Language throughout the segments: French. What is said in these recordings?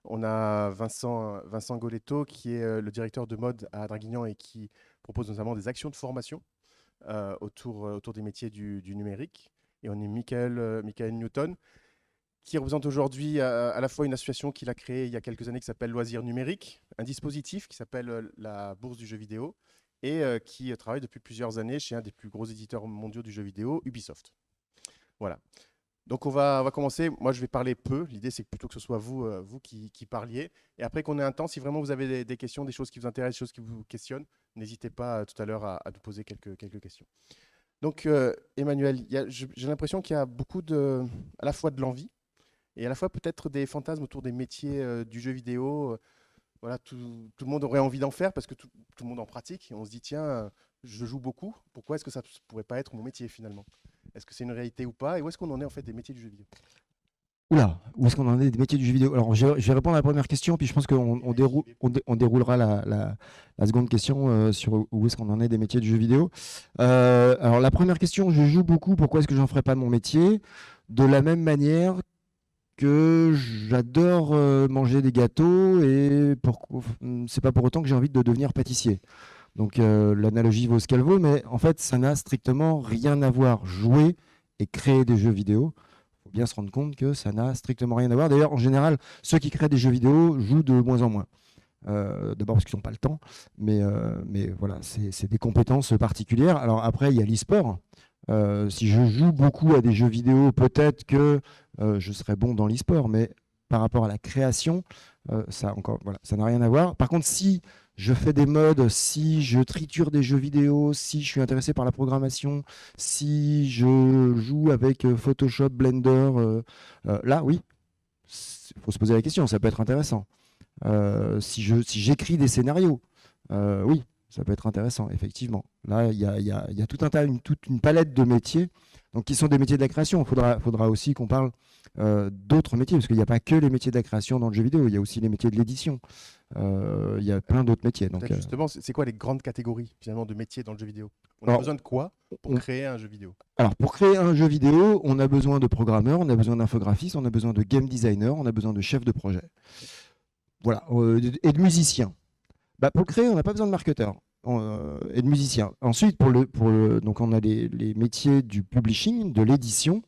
On a Vincent Goletto, qui est le directeur de mode à Draguignan et qui propose notamment des actions de formation autour des métiers du numérique. Et on est Michael Newton, qui représente aujourd'hui à la fois une association qu'il a créée il y a quelques années qui s'appelle Loisirs Numériques, un dispositif qui s'appelle la Bourse du jeu vidéo, et qui travaille depuis plusieurs années chez un des plus gros éditeurs mondiaux du jeu vidéo, Ubisoft. Voilà. Donc on va commencer. Moi, je vais parler peu. L'idée, c'est plutôt que ce soit vous qui parliez. Et après qu'on ait un temps, si vraiment vous avez des questions, des choses qui vous intéressent, des choses qui vous questionnent, n'hésitez pas tout à l'heure à nous poser quelques questions. Donc, Emmanuel, j'ai l'impression qu'il y a beaucoup à la fois de l'envie et à la fois peut-être des fantasmes autour des métiers du jeu vidéo. Voilà, tout le monde aurait envie d'en faire parce que tout le monde en pratique. Et on se dit, tiens, je joue beaucoup. Pourquoi est-ce que ça ne pourrait pas être mon métier finalement? Est-ce que c'est une réalité ou pas? Et où est-ce qu'on en est en fait des métiers du jeu vidéo? Oula, où est-ce qu'on en est des métiers du jeu vidéo? Alors, je vais répondre à la première question, puis je pense qu'on Et la FJB peut-être. on déroulera la seconde question sur où est-ce qu'on en est des métiers du jeu vidéo. Alors, la première question, je joue beaucoup, pourquoi est-ce que j'en ferais pas mon métier? De la même manière que j'adore manger des gâteaux et c'est pas pour autant que j'ai envie de devenir pâtissier. Donc, l'analogie vaut ce qu'elle vaut, mais en fait, ça n'a strictement rien à voir. Jouer et créer des jeux vidéo, faut bien se rendre compte que ça n'a strictement rien à voir. D'ailleurs, en général, ceux qui créent des jeux vidéo jouent de moins en moins. D'abord parce qu'ils n'ont pas le temps, mais voilà, c'est des compétences particulières. Alors après, il y a l'e-sport. Si je joue beaucoup à des jeux vidéo, peut-être que je serais bon dans l'e-sport, mais par rapport à la création, ça encore, voilà, ça n'a rien à voir. Par contre, si je fais des mods, si je triture des jeux vidéo, si je suis intéressé par la programmation, si je joue avec Photoshop, Blender, là, oui, il faut se poser la question, ça peut être intéressant. Si j'écris des scénarios, oui, ça peut être intéressant, effectivement. Là, il y a tout un tas, toute une palette de métiers donc, qui sont des métiers de la création. Faudra aussi qu'on parle d'autres métiers, parce qu'il n'y a pas que les métiers de la création dans le jeu vidéo, il y a aussi les métiers de l'édition. Il y a plein d'autres métiers. Donc, Peut-être justement, c'est quoi les grandes catégories finalement de métiers dans le jeu vidéo? On a alors, besoin de quoi pour on- créer un jeu vidéo? alors, pour créer un jeu vidéo, on a besoin de programmeurs, on a besoin d'infographistes, on a besoin de game designers, on a besoin de chefs de projet. Voilà, et de musiciens. Bah, pour le créer, on n'a pas besoin de marketeurs et de musiciens. Ensuite, donc on a les métiers du publishing, de l'édition,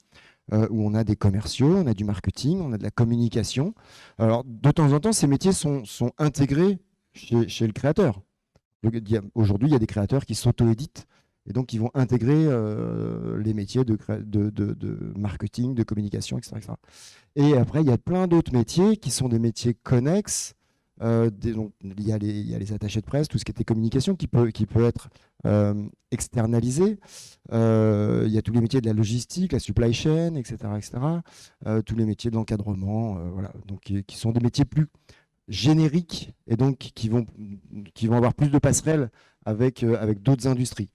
où on a des commerciaux, on a du marketing, on a de la communication. Alors, de temps en temps, ces métiers sont intégrés chez le créateur. Aujourd'hui, il y a des créateurs qui s'auto-éditent et donc qui vont intégrer les métiers de marketing, de communication, etc., etc. Et après, il y a plein d'autres métiers qui sont des métiers connexes. Donc, il y a les attachés de presse, tout ce qui était communication qui peut être externalisé. Il y a tous les métiers de la logistique, la supply chain, etc., etc. Tous les métiers de l'encadrement, voilà, donc qui sont des métiers plus génériques et donc qui vont avoir plus de passerelles avec d'autres industries.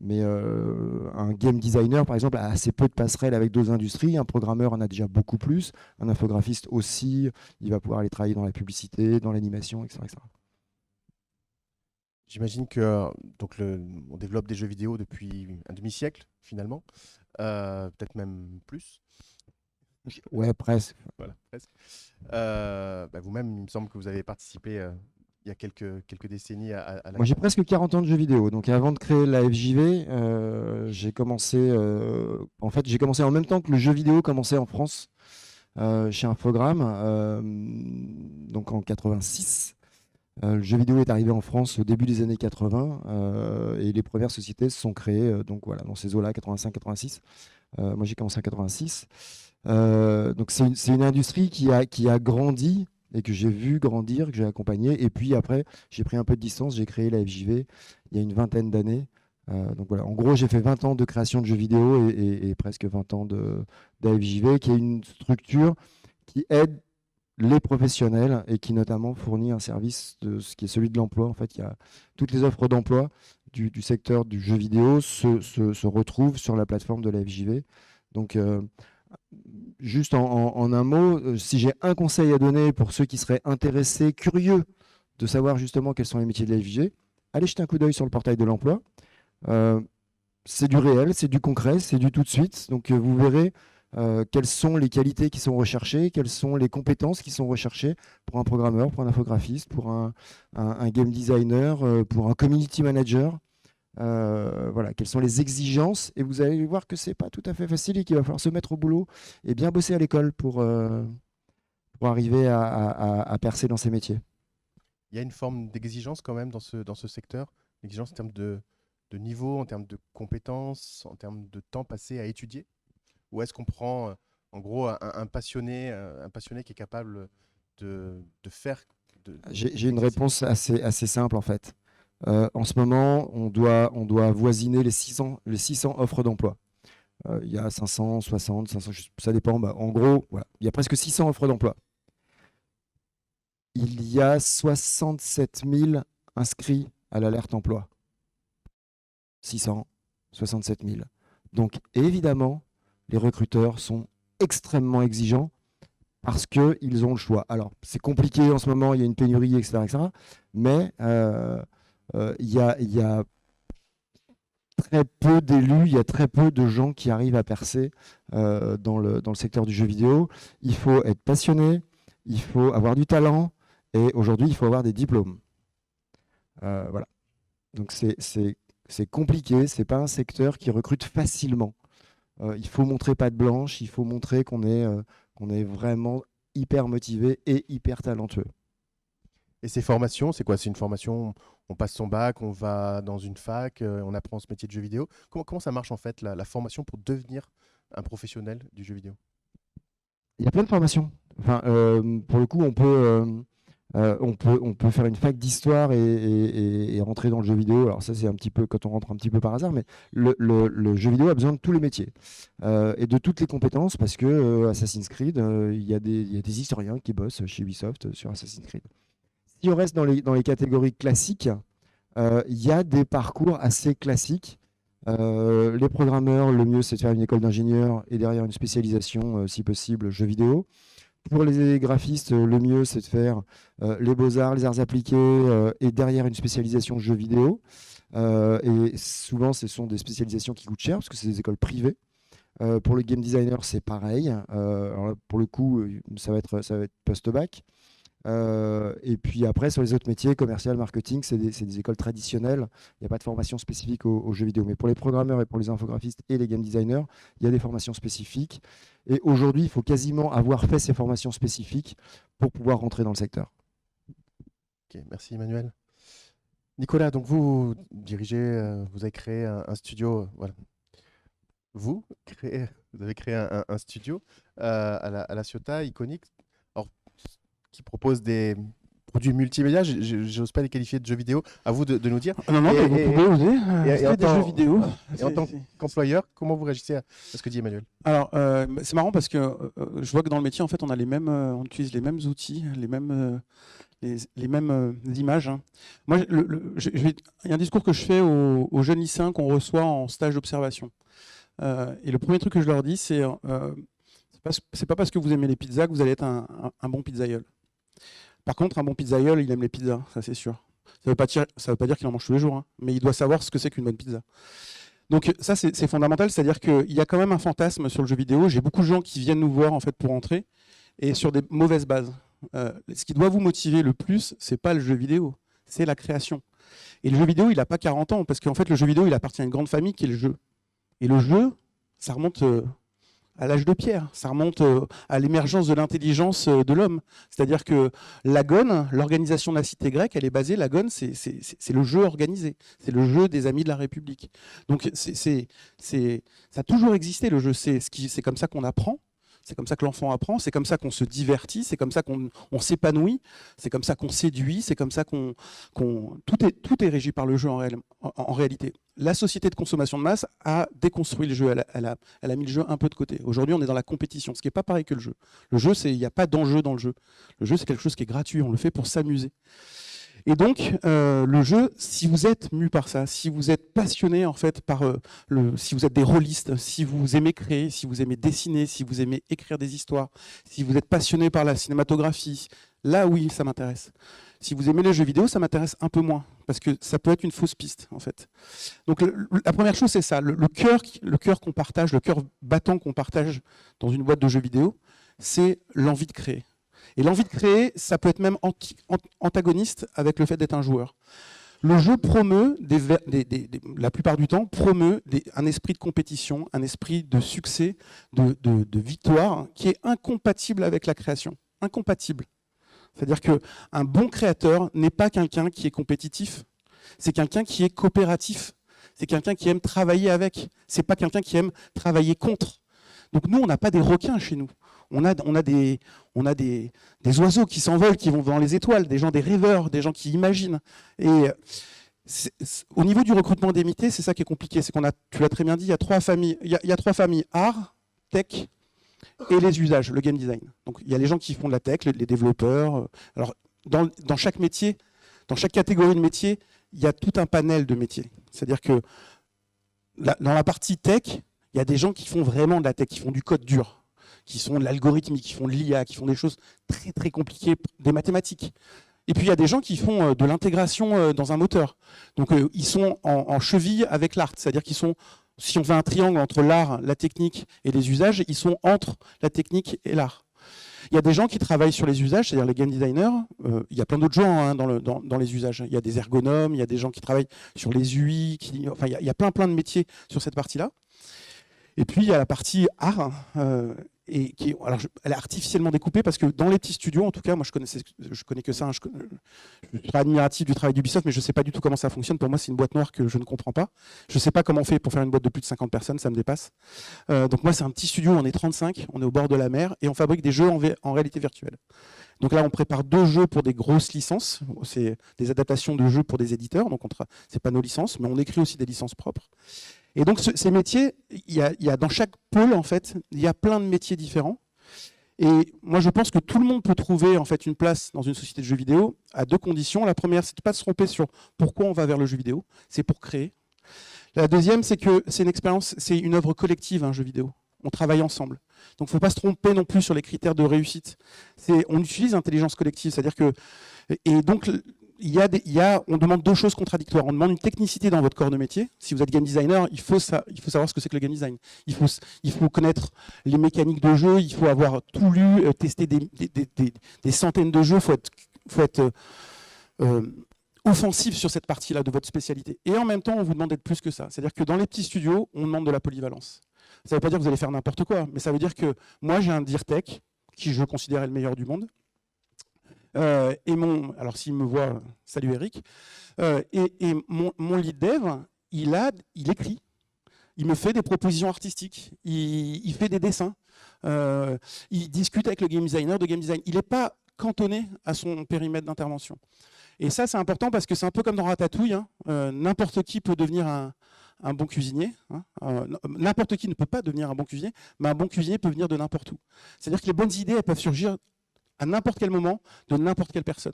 Mais un game designer, par exemple, a assez peu de passerelles avec d'autres industries. Un programmeur en a déjà beaucoup plus. Un infographiste aussi. Il va pouvoir aller travailler dans la publicité, dans l'animation, etc., etc. J'imagine que on développe des jeux vidéo depuis un demi-siècle finalement, peut-être même plus. Ouais, presque. Voilà, presque. Vous-même, il me semble que vous avez participé il y a quelques décennies à la Moi, j'ai création. presque 40 ans de jeux vidéo. Donc, avant de créer la FJV, j'ai commencé. En fait, j'ai commencé en même temps que le jeu vidéo commençait en France, chez Infogrames, donc en 86. Le jeu vidéo est arrivé en France au début des années 80 et les premières sociétés se sont créées donc voilà, dans ces eaux-là, 85-86. Moi, j'ai commencé en 86. Donc, c'est une industrie qui a grandi et que j'ai vu grandir, que j'ai accompagné. Et puis après, j'ai pris un peu de distance. J'ai créé la FJV il y a une vingtaine d'années. Donc voilà, en gros, j'ai fait 20 ans de création de jeux vidéo et presque 20 ans d'AFJV, qui est une structure qui aide les professionnels et qui notamment fournit un service de ce qui est celui de l'emploi. En fait, il y a toutes les offres d'emploi du secteur du jeu vidéo se retrouvent sur la plateforme de la FJV. Donc, juste en un mot, si j'ai un conseil à donner pour ceux qui seraient intéressés, curieux de savoir justement quels sont les métiers de la FJV, allez jeter un coup d'œil sur le portail de l'emploi. Euh, c'est du réel, c'est du concret, c'est du tout de suite. Donc, vous verrez quelles sont les qualités qui sont recherchées, quelles sont les compétences qui sont recherchées pour un programmeur, pour un infographiste, pour un game designer, pour un community manager. Voilà, quelles sont les exigences, et vous allez voir que c'est pas tout à fait facile et qu'il va falloir se mettre au boulot et bien bosser à l'école pour arriver à percer dans ces métiers. Il y a une forme d'exigence quand même dans ce secteur, l'exigence en termes de niveau, en termes de compétences, en termes de temps passé à étudier? Ou est-ce qu'on prend en gros un passionné qui est capable de faire J'ai une réponse assez simple en fait. En ce moment, on doit avoisiner les 600 offres d'emploi. Il y a 560, 500, ça dépend. En gros, voilà, il y a presque 600 offres d'emploi. Il y a 67 000 inscrits à l'alerte emploi. 600, 67 000. Donc évidemment, les recruteurs sont extrêmement exigeants parce qu'ils ont le choix. Alors, c'est compliqué en ce moment, il y a une pénurie, etc. Mais il y a très peu d'élus, il y a très peu de gens qui arrivent à percer dans le secteur du jeu vidéo. Il faut être passionné, il faut avoir du talent, et aujourd'hui, il faut avoir des diplômes. Voilà. Donc, c'est compliqué, ce n'est pas un secteur qui recrute facilement. Il faut montrer patte blanche, il faut montrer qu'on est vraiment hyper motivé et hyper talentueux. Et ces formations, c'est quoi? C'est une formation, on passe son bac, on va dans une fac, on apprend ce métier de jeu vidéo. Comment ça marche en fait, la formation pour devenir un professionnel du jeu vidéo? Il y a plein de formations. Enfin, pour le coup, on peut faire une fac d'histoire et rentrer dans le jeu vidéo. Alors ça, c'est un petit peu quand on rentre un petit peu par hasard, mais le jeu vidéo a besoin de tous les métiers et de toutes les compétences, parce que Assassin's Creed, il y a des historiens qui bossent chez Ubisoft sur Assassin's Creed. Si on reste dans les catégories classiques, il y a des parcours assez classiques. Les programmeurs, le mieux, c'est de faire une école d'ingénieur et derrière une spécialisation, si possible, jeux vidéo. Pour les graphistes, le mieux, c'est de faire les beaux-arts, les arts appliqués et derrière une spécialisation jeux vidéo. Et souvent, ce sont des spécialisations qui coûtent cher parce que c'est des écoles privées. Pour le game designer, c'est pareil. Alors là, pour le coup, ça va être post-bac. Et puis après, sur les autres métiers, commercial, marketing, c'est des écoles traditionnelles. Il n'y a pas de formation spécifique aux jeux vidéo. Mais pour les programmeurs et pour les infographistes et les game designers, il y a des formations spécifiques. Et aujourd'hui, il faut quasiment avoir fait ces formations spécifiques pour pouvoir rentrer dans le secteur. Ok, merci Emmanuel. Nicolas, donc vous dirigez, vous avez créé un studio. Voilà. Vous avez créé un studio à la Ciotat, Iconic, qui propose des produits multimédia. J'ose pas les qualifier de jeux vidéo. À vous de nous dire. Non, mais vous pouvez oser. C'est des jeux vidéo. Et en tant qu'employeur, comment vous réagissez à ce que dit Emmanuel? Alors, c'est marrant parce que je vois que dans le métier, en fait, on utilise les mêmes outils, les mêmes images. Hein. Moi, il y a un discours que je fais aux jeunes lycéens qu'on reçoit en stage d'observation. Et le premier truc que je leur dis, c'est pas parce que vous aimez les pizzas que vous allez être un bon pizzaïol. Par contre, un bon pizzaïol, il aime les pizzas, ça c'est sûr. Ça veut pas dire qu'il en mange tous les jours, hein, mais il doit savoir ce que c'est qu'une bonne pizza. Donc ça, c'est fondamental, c'est-à-dire qu'il y a quand même un fantasme sur le jeu vidéo. J'ai beaucoup de gens qui viennent nous voir en fait pour entrer, et sur des mauvaises bases. Ce qui doit vous motiver le plus, c'est pas le jeu vidéo, c'est la création. Et le jeu vidéo, il n'a pas 40 ans, parce qu'en fait, le jeu vidéo, il appartient à une grande famille qui est le jeu. Et le jeu, ça remonte à l'âge de pierre, ça remonte à l'émergence de l'intelligence de l'homme. C'est-à-dire que l'agone, l'organisation de la cité grecque, elle est basée, l'agone, c'est le jeu organisé, c'est le jeu des amis de la République. Donc ça a toujours existé, le jeu, c'est comme ça qu'on apprend. C'est comme ça que l'enfant apprend, c'est comme ça qu'on se divertit, c'est comme ça qu'on s'épanouit, c'est comme ça qu'on séduit, c'est comme ça tout est régi par le jeu en réalité. La société de consommation de masse a déconstruit le jeu, elle a mis le jeu un peu de côté. Aujourd'hui, on est dans la compétition, ce qui n'est pas pareil que le jeu. Le jeu, il n'y a pas d'enjeu dans le jeu. Le jeu, c'est quelque chose qui est gratuit, on le fait pour s'amuser. Et donc, le jeu, si vous êtes mu par ça, si vous êtes passionné en fait par si vous êtes des rôlistes, si vous aimez créer, si vous aimez dessiner, si vous aimez écrire des histoires, si vous êtes passionné par la cinématographie, là oui, ça m'intéresse. Si vous aimez les jeux vidéo, ça m'intéresse un peu moins, parce que ça peut être une fausse piste, en fait. Donc la première chose, c'est ça, le cœur qu'on partage, le cœur battant qu'on partage dans une boîte de jeux vidéo, c'est l'envie de créer. Et l'envie de créer, ça peut être même antagoniste avec le fait d'être un joueur. Le jeu promeut, la plupart du temps, promeut un esprit de compétition, un esprit de succès, de victoire, qui est incompatible avec la création. Incompatible. C'est-à-dire qu'un bon créateur n'est pas quelqu'un qui est compétitif, c'est quelqu'un qui est coopératif, c'est quelqu'un qui aime travailler avec, c'est pas quelqu'un qui aime travailler contre. Donc nous, on n'a pas des requins chez nous. On a des oiseaux qui s'envolent, qui vont dans les étoiles, des gens, des rêveurs, des gens qui imaginent. Et au niveau du recrutement des métiers, c'est ça qui est compliqué. C'est tu l'as très bien dit, il y a trois familles. Il y a trois familles, art, tech et les usages, le game design. Donc il y a les gens qui font de la tech, les développeurs. Alors dans chaque métier, dans chaque catégorie de métier, il y a tout un panel de métiers. C'est-à-dire que dans la partie tech, il y a des gens qui font vraiment de la tech, qui font du code dur, qui sont de l'algorithmique, qui font de l'IA, qui font des choses très très compliquées, des mathématiques. Et puis il y a des gens qui font de l'intégration dans un moteur. Donc ils sont en cheville avec l'art, c'est-à-dire qu'ils sont, si on fait un triangle entre l'art, la technique et les usages, ils sont entre la technique et l'art. Il y a des gens qui travaillent sur les usages, c'est-à-dire les game designers. Il y a plein d'autres gens hein, dans les usages. Il y a des ergonomes, il y a des gens qui travaillent sur les UI, enfin il y a plein de métiers sur cette partie-là. Et puis il y a la partie art, alors elle est artificiellement découpée parce que dans les petits studios, en tout cas, moi je connais que ça. Hein, je suis très admiratif du travail d'Ubisoft, mais je ne sais pas du tout comment ça fonctionne. Pour moi, c'est une boîte noire que je ne comprends pas. Je ne sais pas comment on fait pour faire une boîte de plus de 50 personnes, ça me dépasse. Donc moi, c'est un petit studio, on est 35, on est au bord de la mer et on fabrique des jeux en réalité virtuelle. Donc là, on prépare 2 jeux pour des grosses licences. C'est des adaptations de jeux pour des éditeurs. Donc c'est pas nos licences, mais on écrit aussi des licences propres. Et donc ces métiers, il y a dans chaque pôle en fait, il y a plein de métiers différents. Et moi je pense que tout le monde peut trouver en fait une place dans une société de jeux vidéo à 2 conditions. La première, c'est de ne pas se tromper sur pourquoi on va vers le jeu vidéo, c'est pour créer. La deuxième, c'est que c'est une expérience, c'est une œuvre collective, un jeu vidéo. On travaille ensemble. Donc il ne faut pas se tromper non plus sur les critères de réussite. On utilise l'intelligence collective, c'est-à-dire que et donc on demande 2 choses contradictoires. On demande une technicité dans votre corps de métier. Si vous êtes game designer, il faut savoir ce que c'est que le game design. Il faut connaître les mécaniques de jeu, il faut avoir tout lu, tester des centaines de jeux, il faut être offensif sur cette partie-là de votre spécialité. Et en même temps, on vous demande d'être plus que ça. C'est-à-dire que dans les petits studios, on demande de la polyvalence. Ça ne veut pas dire que vous allez faire n'importe quoi, mais ça veut dire que moi, j'ai un DIRTech, qui je considère est le meilleur du monde. Alors s'il me voit, salut Eric, mon lead dev, il écrit, il me fait des propositions artistiques, il fait des dessins, il discute avec le game designer de game design. Il n'est pas cantonné à son périmètre d'intervention. Et ça, c'est important parce que c'est un peu comme dans Ratatouille, hein, n'importe qui peut devenir un bon cuisinier. Hein, n'importe qui ne peut pas devenir un bon cuisinier, mais un bon cuisinier peut venir de n'importe où. C'est-à-dire que les bonnes idées, elles peuvent surgir à n'importe quel moment, de n'importe quelle personne.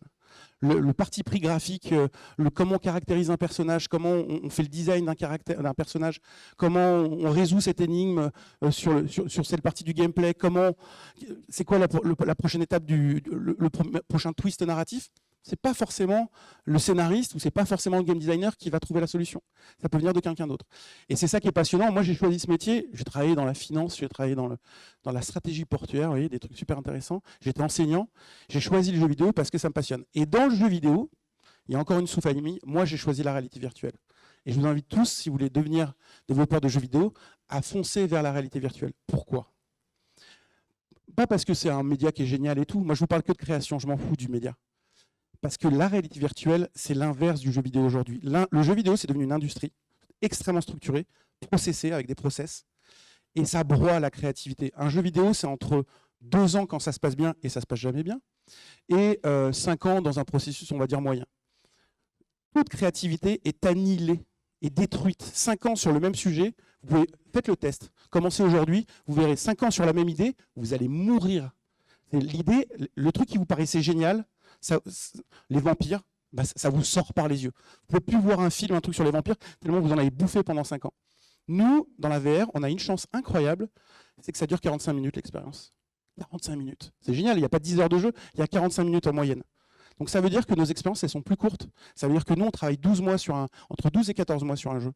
Le parti pris graphique, comment on caractérise un personnage, comment on fait le design d'un personnage, comment on résout cette énigme sur cette partie du gameplay, c'est quoi la prochaine étape, le prochain twist narratif. C'est pas forcément le scénariste ou c'est pas forcément le game designer qui va trouver la solution. Ça peut venir de quelqu'un d'autre. Et c'est ça qui est passionnant. Moi, j'ai choisi ce métier. J'ai travaillé dans la finance, j'ai travaillé dans la stratégie portuaire, vous voyez, des trucs super intéressants. J'étais enseignant. J'ai choisi le jeu vidéo parce que ça me passionne. Et dans le jeu vidéo, il y a encore une sous-famille. Moi, j'ai choisi la réalité virtuelle. Et je vous invite tous, si vous voulez devenir développeur de jeux vidéo, à foncer vers la réalité virtuelle. Pourquoi ? Pas parce que c'est un média qui est génial et tout. Moi, je vous parle que de création. Je m'en fous du média. Parce que la réalité virtuelle, c'est l'inverse du jeu vidéo aujourd'hui. Le jeu vidéo, c'est devenu une industrie extrêmement structurée, processée avec des process, et ça broie la créativité. Un jeu vidéo, c'est entre 2 ans quand ça se passe bien, et ça se passe jamais bien, et 5 ans dans un processus, on va dire, moyen. Toute créativité est annihilée et détruite. 5 ans sur le même sujet, faites le test. Commencez aujourd'hui, vous verrez 5 ans sur la même idée, vous allez mourir. L'idée, le truc qui vous paraissait génial, les vampires, ça vous sort par les yeux. Vous ne pouvez plus voir un film, un truc sur les vampires, tellement vous en avez bouffé pendant 5 ans. Nous, dans la VR, on a une chance incroyable, c'est que ça dure 45 minutes l'expérience. 45 minutes. C'est génial, il n'y a pas 10 heures de jeu, il y a 45 minutes en moyenne. Donc ça veut dire que nos expériences, elles sont plus courtes. Ça veut dire que nous, on travaille 12 mois entre 12 et 14 mois sur un jeu.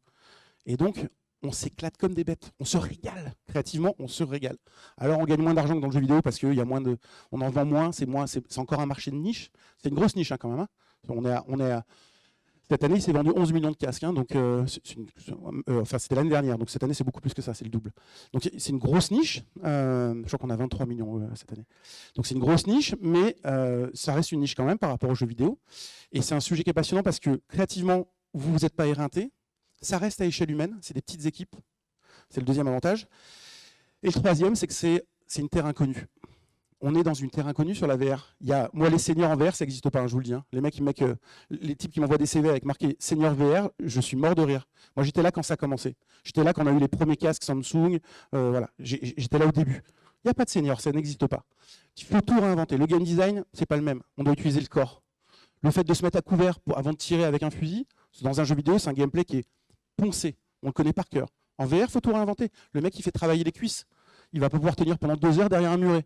Et donc, on s'éclate comme des bêtes. On se régale. Créativement, on se régale. Alors, on gagne moins d'argent que dans le jeu vidéo parce qu'on en vend moins, c'est encore un marché de niche. C'est une grosse niche quand même. Hein. Cette année, il s'est vendu 11 millions de casques. Hein, donc, c'était l'année dernière. Donc, cette année, c'est beaucoup plus que ça. C'est le double. Donc, c'est une grosse niche. Je crois qu'on a 23 millions cette année. Donc, c'est une grosse niche, mais ça reste une niche quand même par rapport aux jeux vidéo. Et c'est un sujet qui est passionnant parce que créativement, vous n'êtes pas éreinté. Ça reste à échelle humaine. C'est des petites équipes. C'est le deuxième avantage. Et le troisième, c'est que c'est une terre inconnue. On est dans une terre inconnue sur la VR. Moi, les seniors en VR, ça n'existe pas, hein, je vous le dis. Hein. Les types qui m'envoient des CV avec marqué senior VR, je suis mort de rire. Moi, j'étais là quand ça a commencé. J'étais là quand on a eu les premiers casques Samsung. Voilà, j'étais là au début. Il n'y a pas de senior, ça n'existe pas. Il faut tout réinventer. Le game design, c'est pas le même. On doit utiliser le corps. Le fait de se mettre à couvert avant de tirer avec un fusil, dans un jeu vidéo, c'est un gameplay qui est poncé. On le connaît par cœur. En VR, il faut tout réinventer. Le mec, il fait travailler les cuisses. Il va pas pouvoir tenir pendant 2 heures derrière un muret.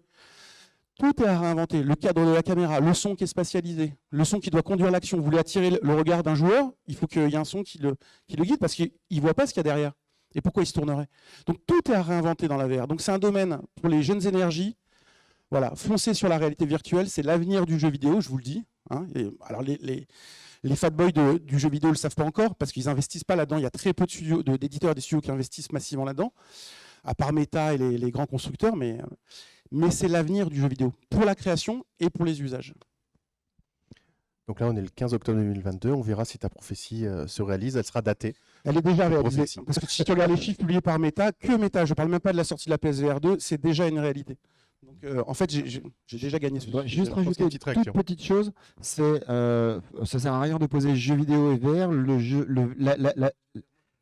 Tout est à réinventer. Le cadre de la caméra, le son qui est spatialisé, le son qui doit conduire l'action. Vous voulez attirer le regard d'un joueur, il faut qu'il y ait un son qui le guide parce qu'il ne voit pas ce qu'il y a derrière. Et pourquoi il se tournerait? Donc tout est à réinventer dans la VR. Donc c'est un domaine pour les jeunes énergies. Voilà, foncer sur la réalité virtuelle, c'est l'avenir du jeu vidéo, je vous le dis. Hein. Alors les fat boys du jeu vidéo ne le savent pas encore parce qu'ils n'investissent pas là-dedans. Il y a très peu d'éditeurs et des studios qui investissent massivement là-dedans, à part Meta et les grands constructeurs, mais c'est l'avenir du jeu vidéo, pour la création et pour les usages. Donc là, on est le 15 octobre 2022. On verra si ta prophétie se réalise. Elle sera datée. Elle est déjà réalisée. Parce que si tu regardes les chiffres publiés par Meta, je ne parle même pas de la sortie de la PSVR 2, c'est déjà une réalité. Donc, en fait, j'ai déjà gagné ce sujet. Juste rajouter une toute petite chose, ça sert à rien de poser jeux vidéo et VR.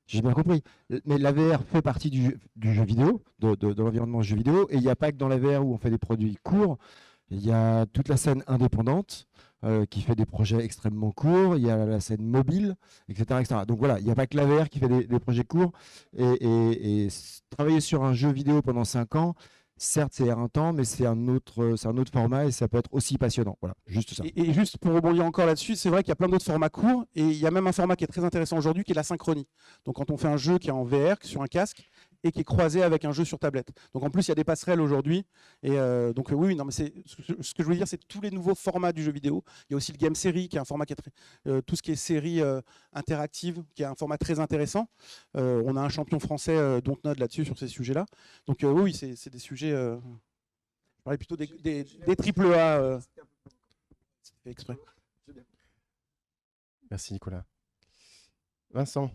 J'ai bien compris, mais la VR fait partie du jeu vidéo, de l'environnement jeu vidéo, et il n'y a pas que dans la VR où on fait des produits courts, il y a toute la scène indépendante qui fait des projets extrêmement courts, il y a la scène mobile, etc. etc. Donc voilà, il n'y a pas que la VR qui fait des projets courts, et travailler sur un jeu vidéo pendant 5 ans, certes, c'est un temps, mais c'est un autre format et ça peut être aussi passionnant. Voilà, juste ça. Et juste pour rebondir encore là-dessus, c'est vrai qu'il y a plein d'autres formats courts et il y a même un format qui est très intéressant aujourd'hui qui est la synchronie. Donc quand on fait un jeu qui est en VR, sur un casque et qui est croisé avec un jeu sur tablette. Donc en plus, il y a des passerelles aujourd'hui. Et donc oui, non, mais ce que je veux dire, c'est tous les nouveaux formats du jeu vidéo. Il y a aussi le game série qui est un format qui est tout ce qui est série interactive, qui est un format très intéressant. On a un champion français, Dontnod, là-dessus, sur ces sujets-là. Donc oui, c'est des sujets. Je parlais plutôt des triple A. C'est fait exprès. Merci Nicolas. Vincent.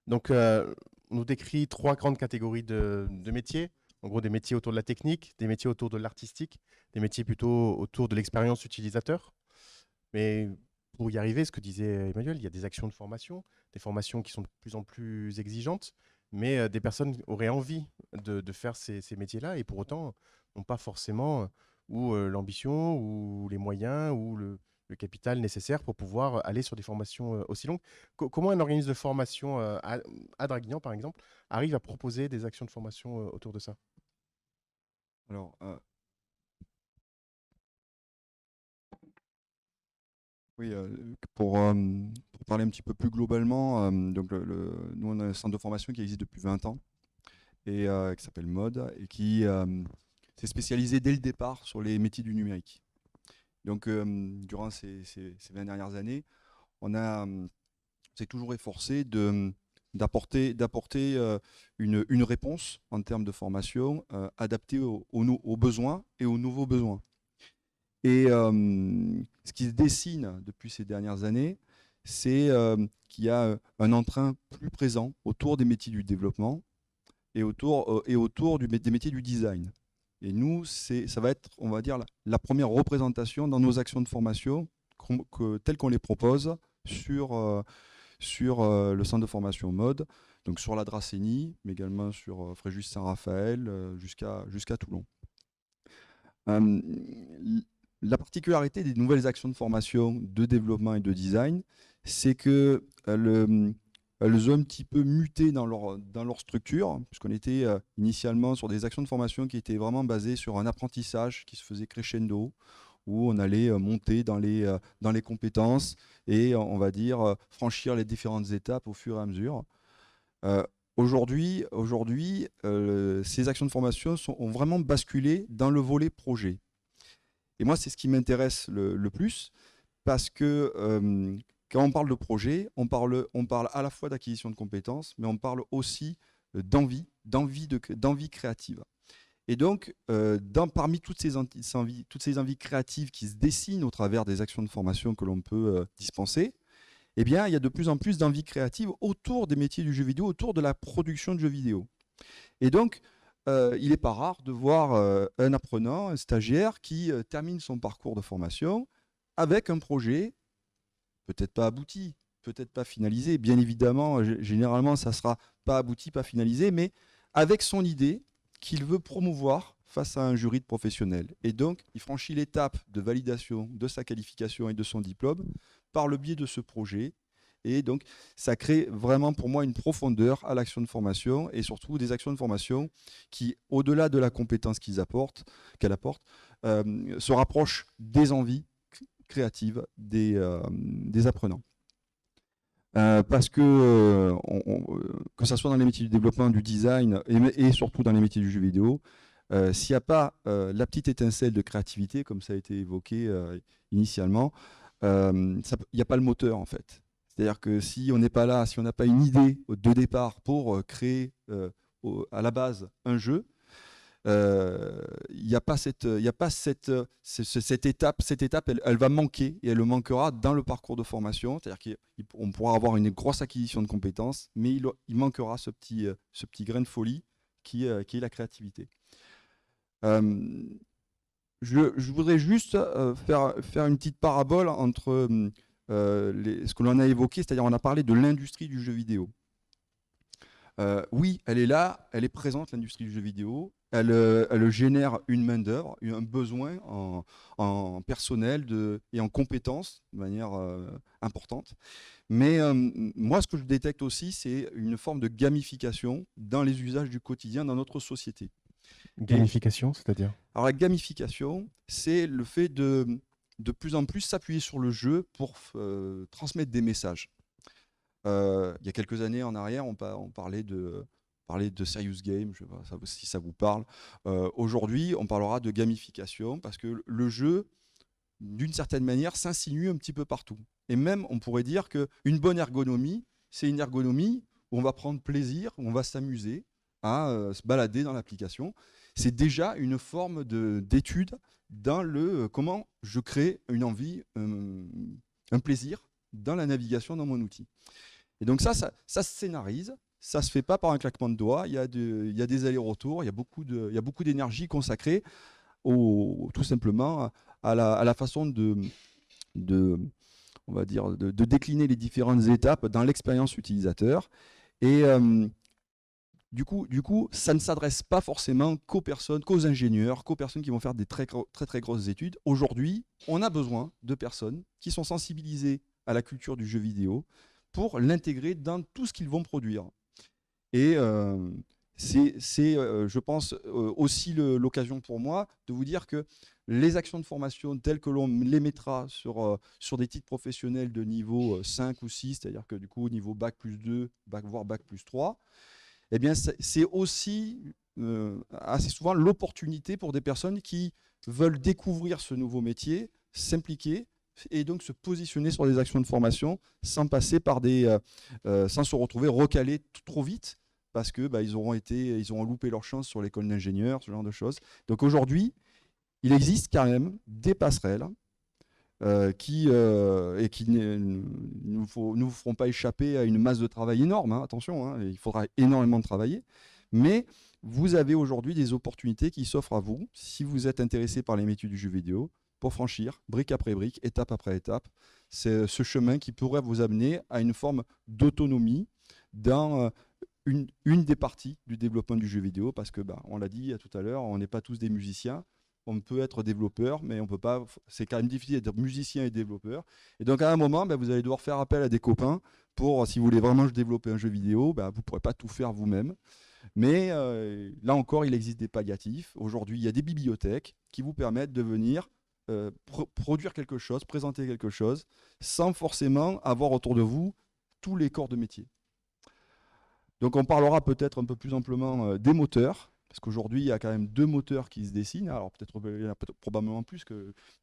Donc, on nous décrit 3 grandes catégories de métiers. En gros, des métiers autour de la technique, des métiers autour de l'artistique, des métiers plutôt autour de l'expérience utilisateur. Mais pour y arriver, ce que disait Emmanuel, il y a des actions de formation, des formations qui sont de plus en plus exigeantes, mais des personnes auraient envie de faire ces métiers-là et pour autant n'ont pas forcément l'ambition ou les moyens ou le capital nécessaire pour pouvoir aller sur des formations aussi longues. Comment un organisme de formation à Draguignan, par exemple, arrive à proposer des actions de formation autour de ça? Alors, oui, pour parler un petit peu plus globalement, donc nous on a un centre de formation qui existe depuis 20 ans et qui s'appelle MOD et qui s'est spécialisé dès le départ sur les métiers du numérique. Donc durant ces 20 dernières années, on s'est toujours efforcé d'apporter une réponse en termes de formation adaptée aux besoins et aux nouveaux besoins. Et ce qui se dessine depuis ces dernières années, c'est qu'il y a un entrain plus présent autour des métiers du développement et autour des métiers du design. Et nous, ça va être, on va dire, la première représentation dans nos actions de formation telles qu'on les propose sur le centre de formation MOD, donc sur la Dracénie, mais également sur Fréjus-Saint-Raphaël jusqu'à Toulon. La particularité des nouvelles actions de formation, de développement et de design, c'est qu'elles ont un petit peu muté dans leur structure, puisqu'on était initialement sur des actions de formation qui étaient vraiment basées sur un apprentissage qui se faisait crescendo. où on allait monter dans les compétences et, on va dire, franchir les différentes étapes au fur et à mesure. Aujourd'hui, ces actions de formation ont vraiment basculé dans le volet projet. Et moi, c'est ce qui m'intéresse le plus, parce que quand on parle de projet, on parle à la fois d'acquisition de compétences, mais on parle aussi d'envie créative. Et donc, parmi toutes ces envies créatives qui se dessinent au travers des actions de formation que l'on peut dispenser, eh bien, il y a de plus en plus d'envies créatives autour des métiers du jeu vidéo, autour de la production de jeux vidéo. Et donc, il n'est pas rare de voir un apprenant, un stagiaire qui termine son parcours de formation avec un projet, peut-être pas abouti, peut-être pas finalisé. Bien évidemment, généralement, ça ne sera pas abouti, pas finalisé, mais avec son idée qu'il veut promouvoir face à un jury de professionnels. Et donc, il franchit l'étape de validation de sa qualification et de son diplôme par le biais de ce projet. Et donc, ça crée vraiment pour moi une profondeur à l'action de formation, et surtout des actions de formation qui, au-delà de la compétence qu'elle apporte, se rapprochent des envies créatives des apprenants. Parce que ce soit dans les métiers du développement, du design et surtout dans les métiers du jeu vidéo, s'il n'y a pas la petite étincelle de créativité, comme ça a été évoqué initialement, il n'y a pas le moteur en fait. C'est-à-dire que si on n'est pas là, si on n'a pas une idée de départ pour créer à la base un jeu, il n'y a pas cette étape. Cette étape, elle va manquer, et elle manquera dans le parcours de formation. C'est-à-dire qu'on pourra avoir une grosse acquisition de compétences, mais il manquera ce petit grain de folie qui est la créativité. Je voudrais juste faire une petite parabole entre ce que l'on a évoqué, c'est-à-dire on a parlé de l'industrie du jeu vidéo. Oui, elle est là, elle est présente, l'industrie du jeu vidéo. Elle génère une main-d'œuvre, un besoin en personnel et en compétences de manière importante. Mais moi, ce que je détecte aussi, c'est une forme de gamification dans les usages du quotidien dans notre société. Gamification, c'est-à-dire? Alors, la gamification, c'est le fait de plus en plus s'appuyer sur le jeu pour transmettre des messages. Il y a quelques années en arrière, on parlait de serious game, je ne sais pas si ça vous parle. Aujourd'hui, on parlera de gamification parce que le jeu, d'une certaine manière, s'insinue un petit peu partout. Et même, on pourrait dire qu'une bonne ergonomie, c'est une ergonomie où on va prendre plaisir, où on va s'amuser à se balader dans l'application. C'est déjà une forme d'étude dans comment je crée une envie, un plaisir dans la navigation dans mon outil. Et donc ça se scénarise, ça ne se fait pas par un claquement de doigts, il y a des allers-retours, il y a beaucoup d'énergie consacrée tout simplement à la façon on va dire, de décliner les différentes étapes dans l'expérience utilisateur. Et du coup, ça ne s'adresse pas forcément qu'aux ingénieurs, qu'aux personnes qui vont faire des très grosses études. Aujourd'hui, on a besoin de personnes qui sont sensibilisées à la culture du jeu vidéo pour l'intégrer dans tout ce qu'ils vont produire. Et c'est je pense, aussi l'occasion pour moi de vous dire que les actions de formation telles que l'on les mettra sur des titres professionnels de niveau 5 ou 6, c'est-à-dire que du coup, niveau Bac plus 2, voire Bac plus 3, eh bien, c'est aussi assez souvent l'opportunité pour des personnes qui veulent découvrir ce nouveau métier, s'impliquer, et donc se positionner sur des actions de formation sans passer par sans se retrouver recalés trop vite parce que ils auront loupé leur chance sur l'école d'ingénieur, ce genre de choses. Donc aujourd'hui, il existe quand même des passerelles qui ne vous feront pas échapper à une masse de travail énorme. Attention, il faudra énormément travailler, mais vous avez aujourd'hui des opportunités qui s'offrent à vous si vous êtes intéressé par les métiers du jeu vidéo, pour franchir, brique après brique, étape après étape, c'est ce chemin qui pourrait vous amener à une forme d'autonomie dans une des parties du développement du jeu vidéo, parce que, on l'a dit tout à l'heure, on n'est pas tous des musiciens, on peut être développeur, mais on peut pas, c'est quand même difficile d'être musicien et développeur. Et donc à un moment, vous allez devoir faire appel à des copains pour, si vous voulez vraiment développer un jeu vidéo, vous ne pourrez pas tout faire vous-même. Mais là encore, il existe des palliatifs. Aujourd'hui, il y a des bibliothèques qui vous permettent de venir produire quelque chose, présenter quelque chose, sans forcément avoir autour de vous tous les corps de métier. Donc on parlera peut-être un peu plus amplement des moteurs, parce qu'aujourd'hui il y a quand même 2 moteurs qui se dessinent, alors peut-être il y en a probablement plus,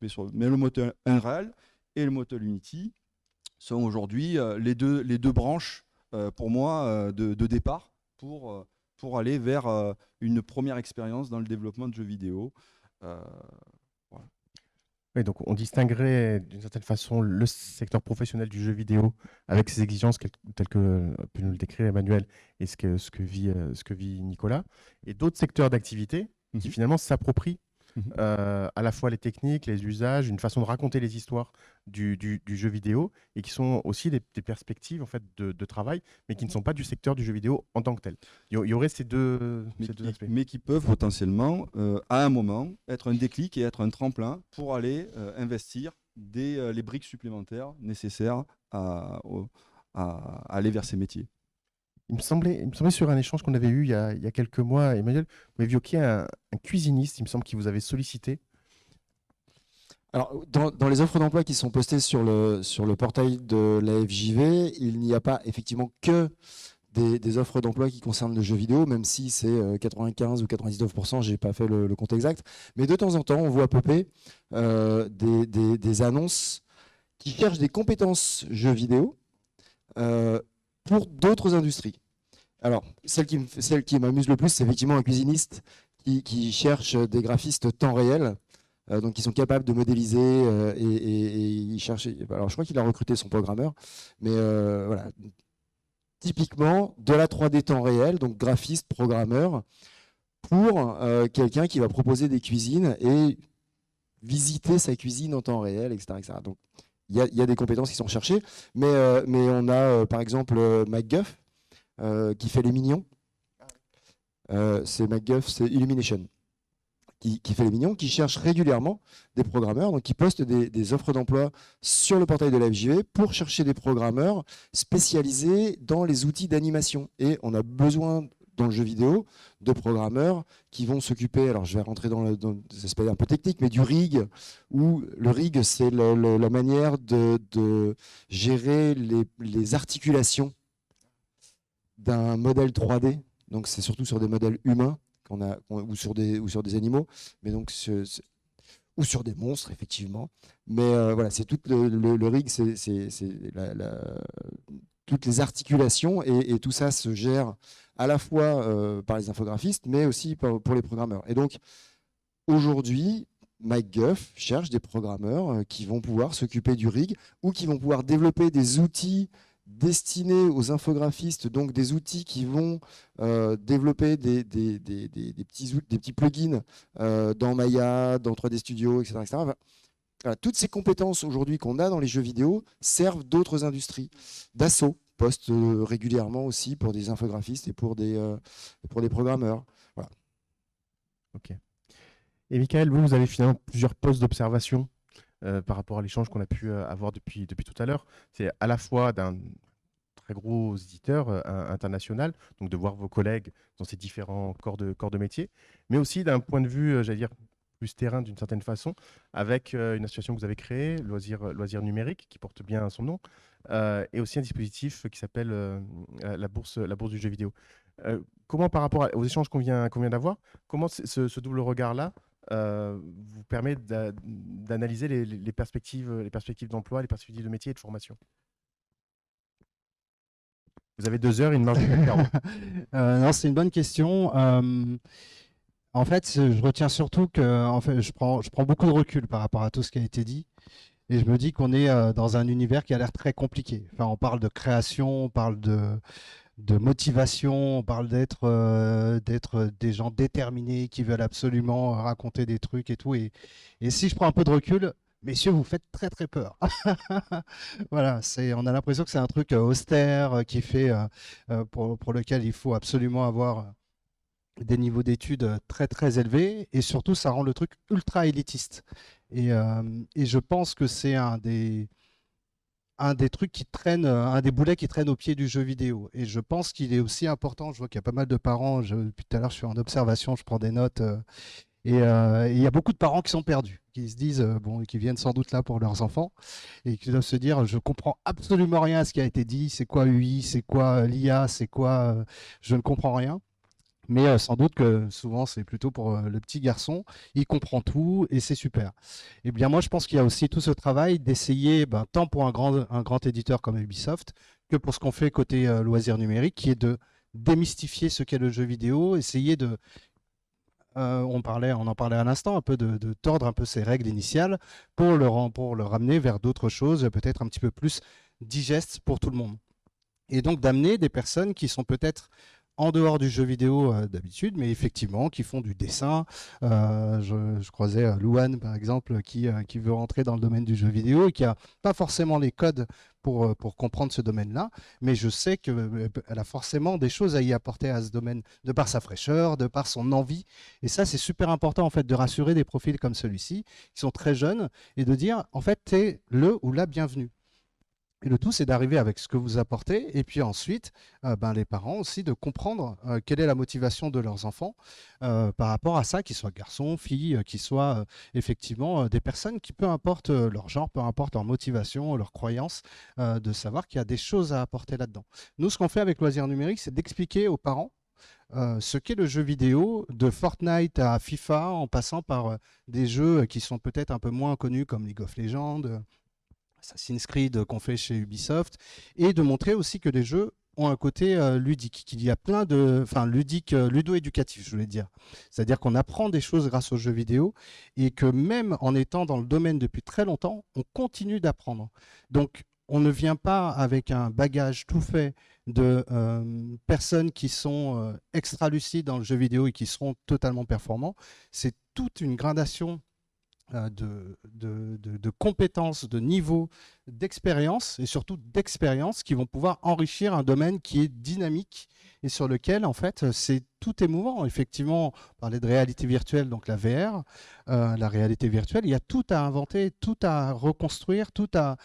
mais le moteur Unreal et le moteur Unity sont aujourd'hui les deux branches pour moi de départ pour aller vers une première expérience dans le développement de jeux vidéo. Voilà. Oui, donc on distinguerait d'une certaine façon le secteur professionnel du jeu vidéo avec ses exigences telles que pu nous le décrire Emmanuel et ce que vit Nicolas, et d'autres secteurs d'activité qui finalement s'approprient à la fois les techniques, les usages, une façon de raconter les histoires du jeu vidéo, et qui sont aussi des perspectives en fait, de travail, mais qui ne sont pas du secteur du jeu vidéo en tant que tel. Il y aurait ces deux aspects. Mais qui peuvent potentiellement, à un moment, être un déclic et être un tremplin pour aller investir les briques supplémentaires nécessaires à aller vers ces métiers. Il me semblait sur un échange qu'on avait eu il y a quelques mois, Emmanuel, vous évoquiez un cuisiniste, il me semble, qui vous avait sollicité. Alors, dans les offres d'emploi qui sont postées sur le portail de la FJV, il n'y a pas effectivement que des offres d'emploi qui concernent le jeu vidéo, même si c'est 95 ou 99%, je n'ai pas fait le compte exact. Mais de temps en temps, on voit popper des annonces qui cherchent des compétences jeux vidéo pour d'autres industries. Alors, celle qui m'amuse le plus, c'est effectivement un cuisiniste qui cherche des graphistes temps réel, donc qui sont capables de modéliser et il cherche. Alors, je crois qu'il a recruté son programmeur, mais voilà. Typiquement, de la 3D temps réel, donc graphiste, programmeur, pour quelqu'un qui va proposer des cuisines et visiter sa cuisine en temps réel, etc. etc. Donc, il y a des compétences qui sont recherchées, mais on a par exemple MacGuff qui fait les mignons. C'est MacGuff, c'est Illumination qui fait les mignons, qui cherche régulièrement des programmeurs, donc qui poste des offres d'emploi sur le portail de la FJV pour chercher des programmeurs spécialisés dans les outils d'animation. Et on a besoin dans le jeu vidéo de programmeurs qui vont s'occuper, alors je vais rentrer dans des aspects un peu techniques, mais du rig, où le rig, c'est la manière de gérer les articulations d'un modèle 3D. Donc c'est surtout sur des modèles humains ou sur des animaux, mais donc ou sur des monstres effectivement. Mais voilà, c'est tout le rig, c'est toutes les articulations et tout ça se gère à la fois par les infographistes, mais aussi pour les programmeurs. Et donc aujourd'hui, MacGuff cherche des programmeurs qui vont pouvoir s'occuper du rig ou qui vont pouvoir développer des outils destinés aux infographistes, donc des outils qui vont développer des petits plugins dans Maya, dans 3D Studio, etc. etc. Voilà, toutes ces compétences aujourd'hui qu'on a dans les jeux vidéo servent d'autres industries. Dassault poste régulièrement aussi pour des infographistes et pour des programmeurs. Voilà. Ok. Et Michael, vous avez finalement plusieurs postes d'observation par rapport à l'échange qu'on a pu avoir depuis tout à l'heure. C'est à la fois d'un très gros éditeur international, donc de voir vos collègues dans ces différents corps de métier, mais aussi d'un point de vue, j'allais dire, plus terrain d'une certaine façon, avec une association que vous avez créée, Loisirs Numériques, qui porte bien son nom, et aussi un dispositif qui s'appelle la bourse du jeu vidéo. Comment, par rapport aux échanges qu'on vient d'avoir, comment ce double regard-là vous permet d'analyser les perspectives d'emploi, les perspectives de métier et de formation? Vous avez 2 heures et une marge de 40. Non, c'est une bonne question. En fait, je retiens surtout que je prends beaucoup de recul par rapport à tout ce qui a été dit. Et je me dis qu'on est dans un univers qui a l'air très compliqué. Enfin, on parle de création, on parle de motivation, on parle d'être des gens déterminés qui veulent absolument raconter des trucs et tout. Et si je prends un peu de recul, messieurs, vous faites très très peur. Voilà, on a l'impression que c'est un truc austère qui fait pour lequel il faut absolument avoir des niveaux d'études très très élevés, et surtout ça rend le truc ultra élitiste. Et je pense que c'est un des trucs qui traîne, un des boulets qui traîne au pied du jeu vidéo. Et je pense qu'il est aussi important, je vois qu'il y a pas mal de parents, depuis tout à l'heure je suis en observation, je prends des notes, Et il y a beaucoup de parents qui sont perdus, qui se disent, bon, qui viennent sans doute là pour leurs enfants, et qui doivent se dire, je comprends absolument rien à ce qui a été dit, c'est quoi UI, c'est quoi l'IA, c'est quoi, je ne comprends rien. Mais sans doute que souvent, c'est plutôt pour le petit garçon, il comprend tout et c'est super. Et bien moi, je pense qu'il y a aussi tout ce travail d'essayer, tant pour un grand éditeur comme Ubisoft, que pour ce qu'on fait côté loisirs numériques, qui est de démystifier ce qu'est le jeu vidéo, essayer de... on en parlait à l'instant, un peu de tordre un peu ces règles initiales pour le ramener vers d'autres choses, peut-être un petit peu plus digestes pour tout le monde. Et donc d'amener des personnes qui sont peut-être en dehors du jeu vidéo d'habitude, mais effectivement qui font du dessin. Je croisais Louane, par exemple, qui veut rentrer dans le domaine du jeu vidéo et qui n'a pas forcément les codes pour comprendre ce domaine-là, mais je sais qu'elle a forcément des choses à y apporter à ce domaine, de par sa fraîcheur, de par son envie. Et ça, c'est super important, en fait, de rassurer des profils comme celui-ci, qui sont très jeunes, et de dire, en fait, tu es le ou la bienvenue. Et le tout, c'est d'arriver avec ce que vous apportez, et puis ensuite, les parents aussi, de comprendre quelle est la motivation de leurs enfants par rapport à ça, qu'ils soient garçons, filles, qu'ils soient effectivement des personnes qui, peu importe leur genre, peu importe leur motivation, leur croyance, de savoir qu'il y a des choses à apporter là-dedans. Nous, ce qu'on fait avec Loisirs Numériques, c'est d'expliquer aux parents ce qu'est le jeu vidéo, de Fortnite à FIFA, en passant par des jeux qui sont peut-être un peu moins connus, comme League of Legends, Assassin's Creed qu'on fait chez Ubisoft, et de montrer aussi que les jeux ont un côté ludique, qu'il y a plein de... Enfin, ludique, ludo-éducatif, je voulais dire. C'est-à-dire qu'on apprend des choses grâce aux jeux vidéo, et que même en étant dans le domaine depuis très longtemps, on continue d'apprendre. Donc, on ne vient pas avec un bagage tout fait de personnes qui sont extra-lucides dans le jeu vidéo et qui seront totalement performants. C'est toute une gradation de compétences, de niveau, d'expérience et surtout d'expérience qui vont pouvoir enrichir un domaine qui est dynamique et sur lequel, en fait, c'est tout est mouvant. Effectivement, on parlait de réalité virtuelle, donc la VR, la réalité virtuelle, il y a tout à inventer, tout à reconstruire, tout à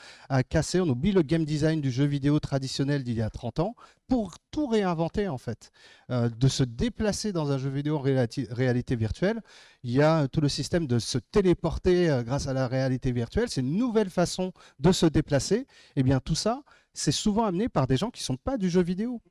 casser. On oublie le game design du jeu vidéo traditionnel d'il y a 30 ans pour tout réinventer, en fait. De se déplacer dans un jeu vidéo en réalité virtuelle, il y a tout le système de se téléporter grâce à la réalité virtuelle. C'est une nouvelle façon de se déplacer. Et bien tout ça, c'est souvent amené par des gens qui ne sont pas du jeu vidéo.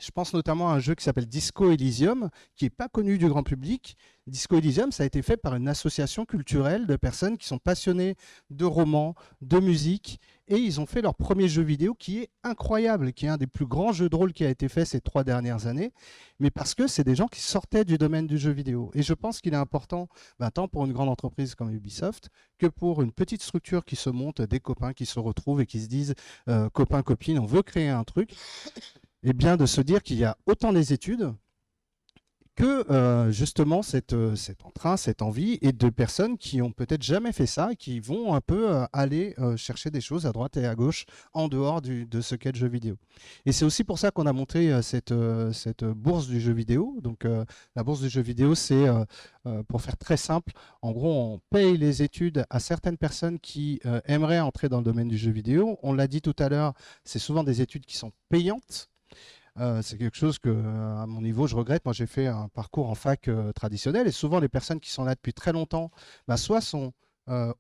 Je pense notamment à un jeu qui s'appelle Disco Elysium, qui n'est pas connu du grand public. Disco Elysium, ça a été fait par une association culturelle de personnes qui sont passionnées de romans, de musique, et ils ont fait leur premier jeu vidéo qui est incroyable, qui est un des plus grands jeux de rôle qui a été fait ces 3 dernières années, mais parce que c'est des gens qui sortaient du domaine du jeu vidéo. Et je pense qu'il est important, tant pour une grande entreprise comme Ubisoft, que pour une petite structure qui se monte, des copains qui se retrouvent et qui se disent copains, copines, on veut créer un truc. Et bien de se dire qu'il y a autant des études que justement cet entrain, cette envie, et de personnes qui ont peut-être jamais fait ça, et qui vont un peu aller chercher des choses à droite et à gauche en dehors de ce qu'est le jeu vidéo. Et c'est aussi pour ça qu'on a monté cette bourse du jeu vidéo. Donc la bourse du jeu vidéo, c'est, pour faire très simple, en gros, on paye les études à certaines personnes qui aimeraient entrer dans le domaine du jeu vidéo. On l'a dit tout à l'heure, c'est souvent des études qui sont payantes. C'est quelque chose que, à mon niveau, je regrette. Moi, j'ai fait un parcours en fac traditionnel, et souvent, les personnes qui sont là depuis très longtemps, soit sont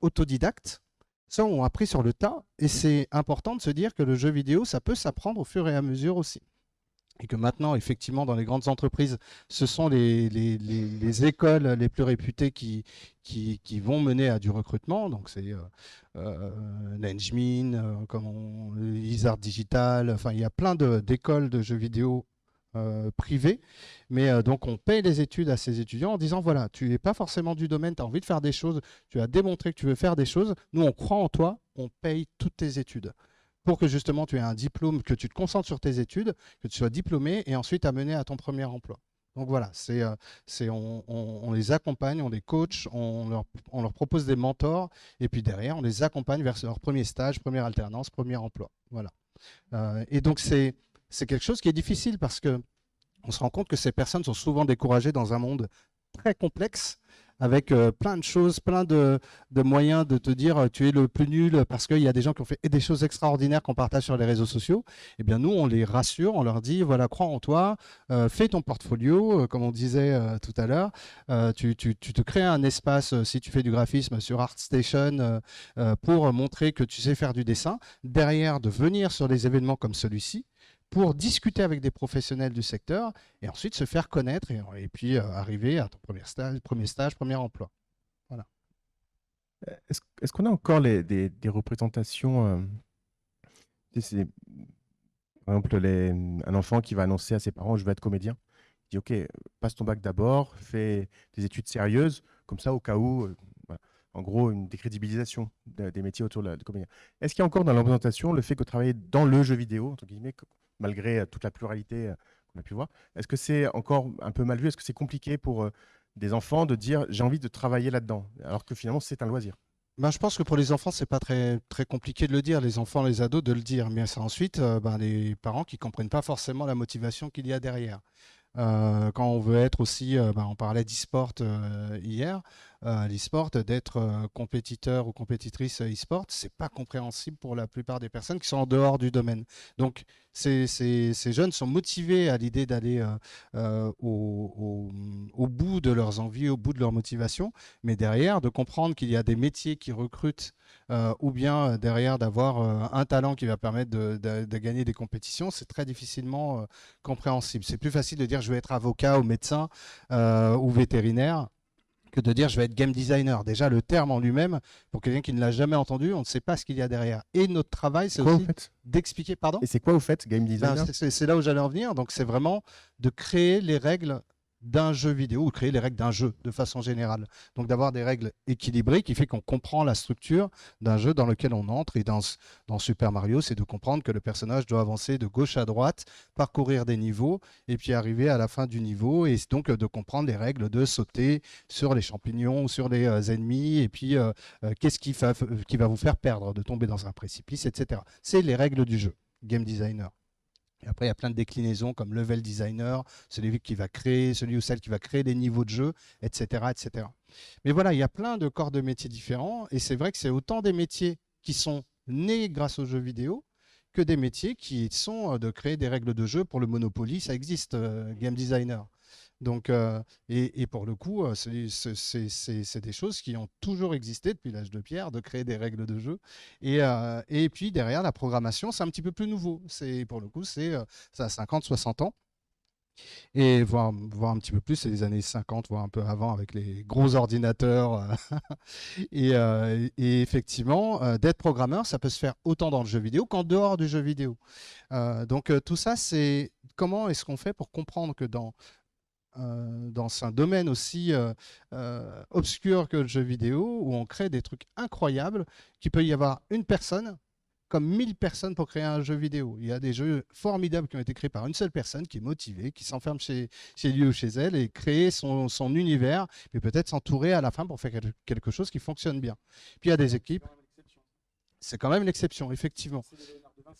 autodidactes, soit ont appris sur le tas. Et c'est important de se dire que le jeu vidéo, ça peut s'apprendre au fur et à mesure aussi. Et que maintenant, effectivement, dans les grandes entreprises, ce sont les écoles les plus réputées qui vont mener à du recrutement. Donc, c'est Nenjmin, Lizard Digital. Enfin, il y a plein d'écoles de jeux vidéo privées. Mais donc, on paye les études à ces étudiants en disant, voilà, tu n'es pas forcément du domaine, tu as envie de faire des choses, tu as démontré que tu veux faire des choses. Nous, on croit en toi, on paye toutes tes études, pour que justement tu aies un diplôme, que tu te concentres sur tes études, que tu sois diplômé et ensuite amené à ton premier emploi. Donc voilà, on les accompagne, on les coach, on leur propose des mentors, et puis derrière, on les accompagne vers leur premier stage, première alternance, premier emploi. Voilà. Et donc c'est quelque chose qui est difficile parce qu'on se rend compte que ces personnes sont souvent découragées dans un monde très complexe, avec plein de choses, plein de moyens de te dire tu es le plus nul parce qu'il y a des gens qui ont fait des choses extraordinaires qu'on partage sur les réseaux sociaux. Eh bien, nous, on les rassure, on leur dit, voilà, crois en toi, fais ton portfolio, comme on disait tout à l'heure. Tu te crées un espace, si tu fais du graphisme, sur ArtStation pour montrer que tu sais faire du dessin. Derrière, de venir sur des événements comme celui-ci, pour discuter avec des professionnels du secteur et ensuite se faire connaître et puis arriver à ton premier stage, premier emploi. Voilà. Est-ce qu'on a encore des représentations par exemple, un enfant qui va annoncer à ses parents « je veux être comédien ». Il dit « ok, passe ton bac d'abord, fais des études sérieuses, comme ça au cas où… voilà. En gros, une décrédibilisation des métiers autour de comédien. Est-ce qu'il y a encore dans la représentation le fait que travailler dans le jeu vidéo, entre guillemets, malgré toute la pluralité qu'on a pu voir, est-ce que c'est encore un peu mal vu? Est-ce que c'est compliqué pour des enfants de dire j'ai envie de travailler là-dedans, alors que finalement c'est un loisir? Ben, je pense que pour les enfants, c'est pas très, très compliqué de le dire, les enfants, les ados, de le dire. Mais c'est ensuite les parents qui comprennent pas forcément la motivation qu'il y a derrière. Quand on veut être aussi, on parlait d'e-sport hier, l'e-sport, d'être compétiteur ou compétitrice e-sport, c'est pas compréhensible pour la plupart des personnes qui sont en dehors du domaine. Donc ces jeunes sont motivés à l'idée d'aller au bout de leurs envies, au bout de leur motivation, mais derrière de comprendre qu'il y a des métiers qui recrutent ou bien derrière d'avoir un talent qui va permettre de gagner des compétitions, c'est très difficilement compréhensible. C'est plus facile de dire je vais être avocat ou médecin ou vétérinaire que de dire je vais être game designer. Déjà, le terme en lui-même, pour quelqu'un qui ne l'a jamais entendu, on ne sait pas ce qu'il y a derrière. Et notre travail, c'est aussi d'expliquer… Pardon ? Et c'est quoi, au fait, game designer ? C'est là où j'allais en venir. Donc, c'est vraiment de créer les règles d'un jeu vidéo ou créer les règles d'un jeu de façon générale. Donc d'avoir des règles équilibrées qui fait qu'on comprend la structure d'un jeu dans lequel on entre. Et dans Super Mario, c'est de comprendre que le personnage doit avancer de gauche à droite, parcourir des niveaux et puis arriver à la fin du niveau. Et donc de comprendre les règles de sauter sur les champignons ou sur les ennemis et puis qu'est-ce qui va vous faire perdre, de tomber dans un précipice, etc. C'est les règles du jeu, game designer. Et après, il y a plein de déclinaisons comme level designer, celui ou celle qui va créer des niveaux de jeu, etc., etc. Mais voilà, il y a plein de corps de métiers différents. Et c'est vrai que c'est autant des métiers qui sont nés grâce aux jeux vidéo que des métiers qui sont de créer des règles de jeu. Pour le Monopoly, ça existe, game designer. Donc, et pour le coup, c'est des choses qui ont toujours existé depuis l'âge de pierre, de créer des règles de jeu. Et puis derrière, la programmation, c'est un petit peu plus nouveau. Pour le coup, ça a 50, 60 ans. Et voire un petit peu plus, c'est les années 50, voire un peu avant, avec les gros ordinateurs. et effectivement, d'être programmeur, ça peut se faire autant dans le jeu vidéo qu'en dehors du jeu vidéo. Donc tout ça, c'est comment est-ce qu'on fait pour comprendre que dans un domaine aussi obscur que le jeu vidéo, où on crée des trucs incroyables, qu'il peut y avoir une personne comme 1000 personnes pour créer un jeu vidéo. Il y a des jeux formidables qui ont été créés par une seule personne qui est motivée, qui s'enferme chez lui ou chez elle et créer son univers, mais peut-être s'entourer à la fin pour faire quelque chose qui fonctionne bien. Puis il y a des équipes. C'est quand même l'exception, effectivement.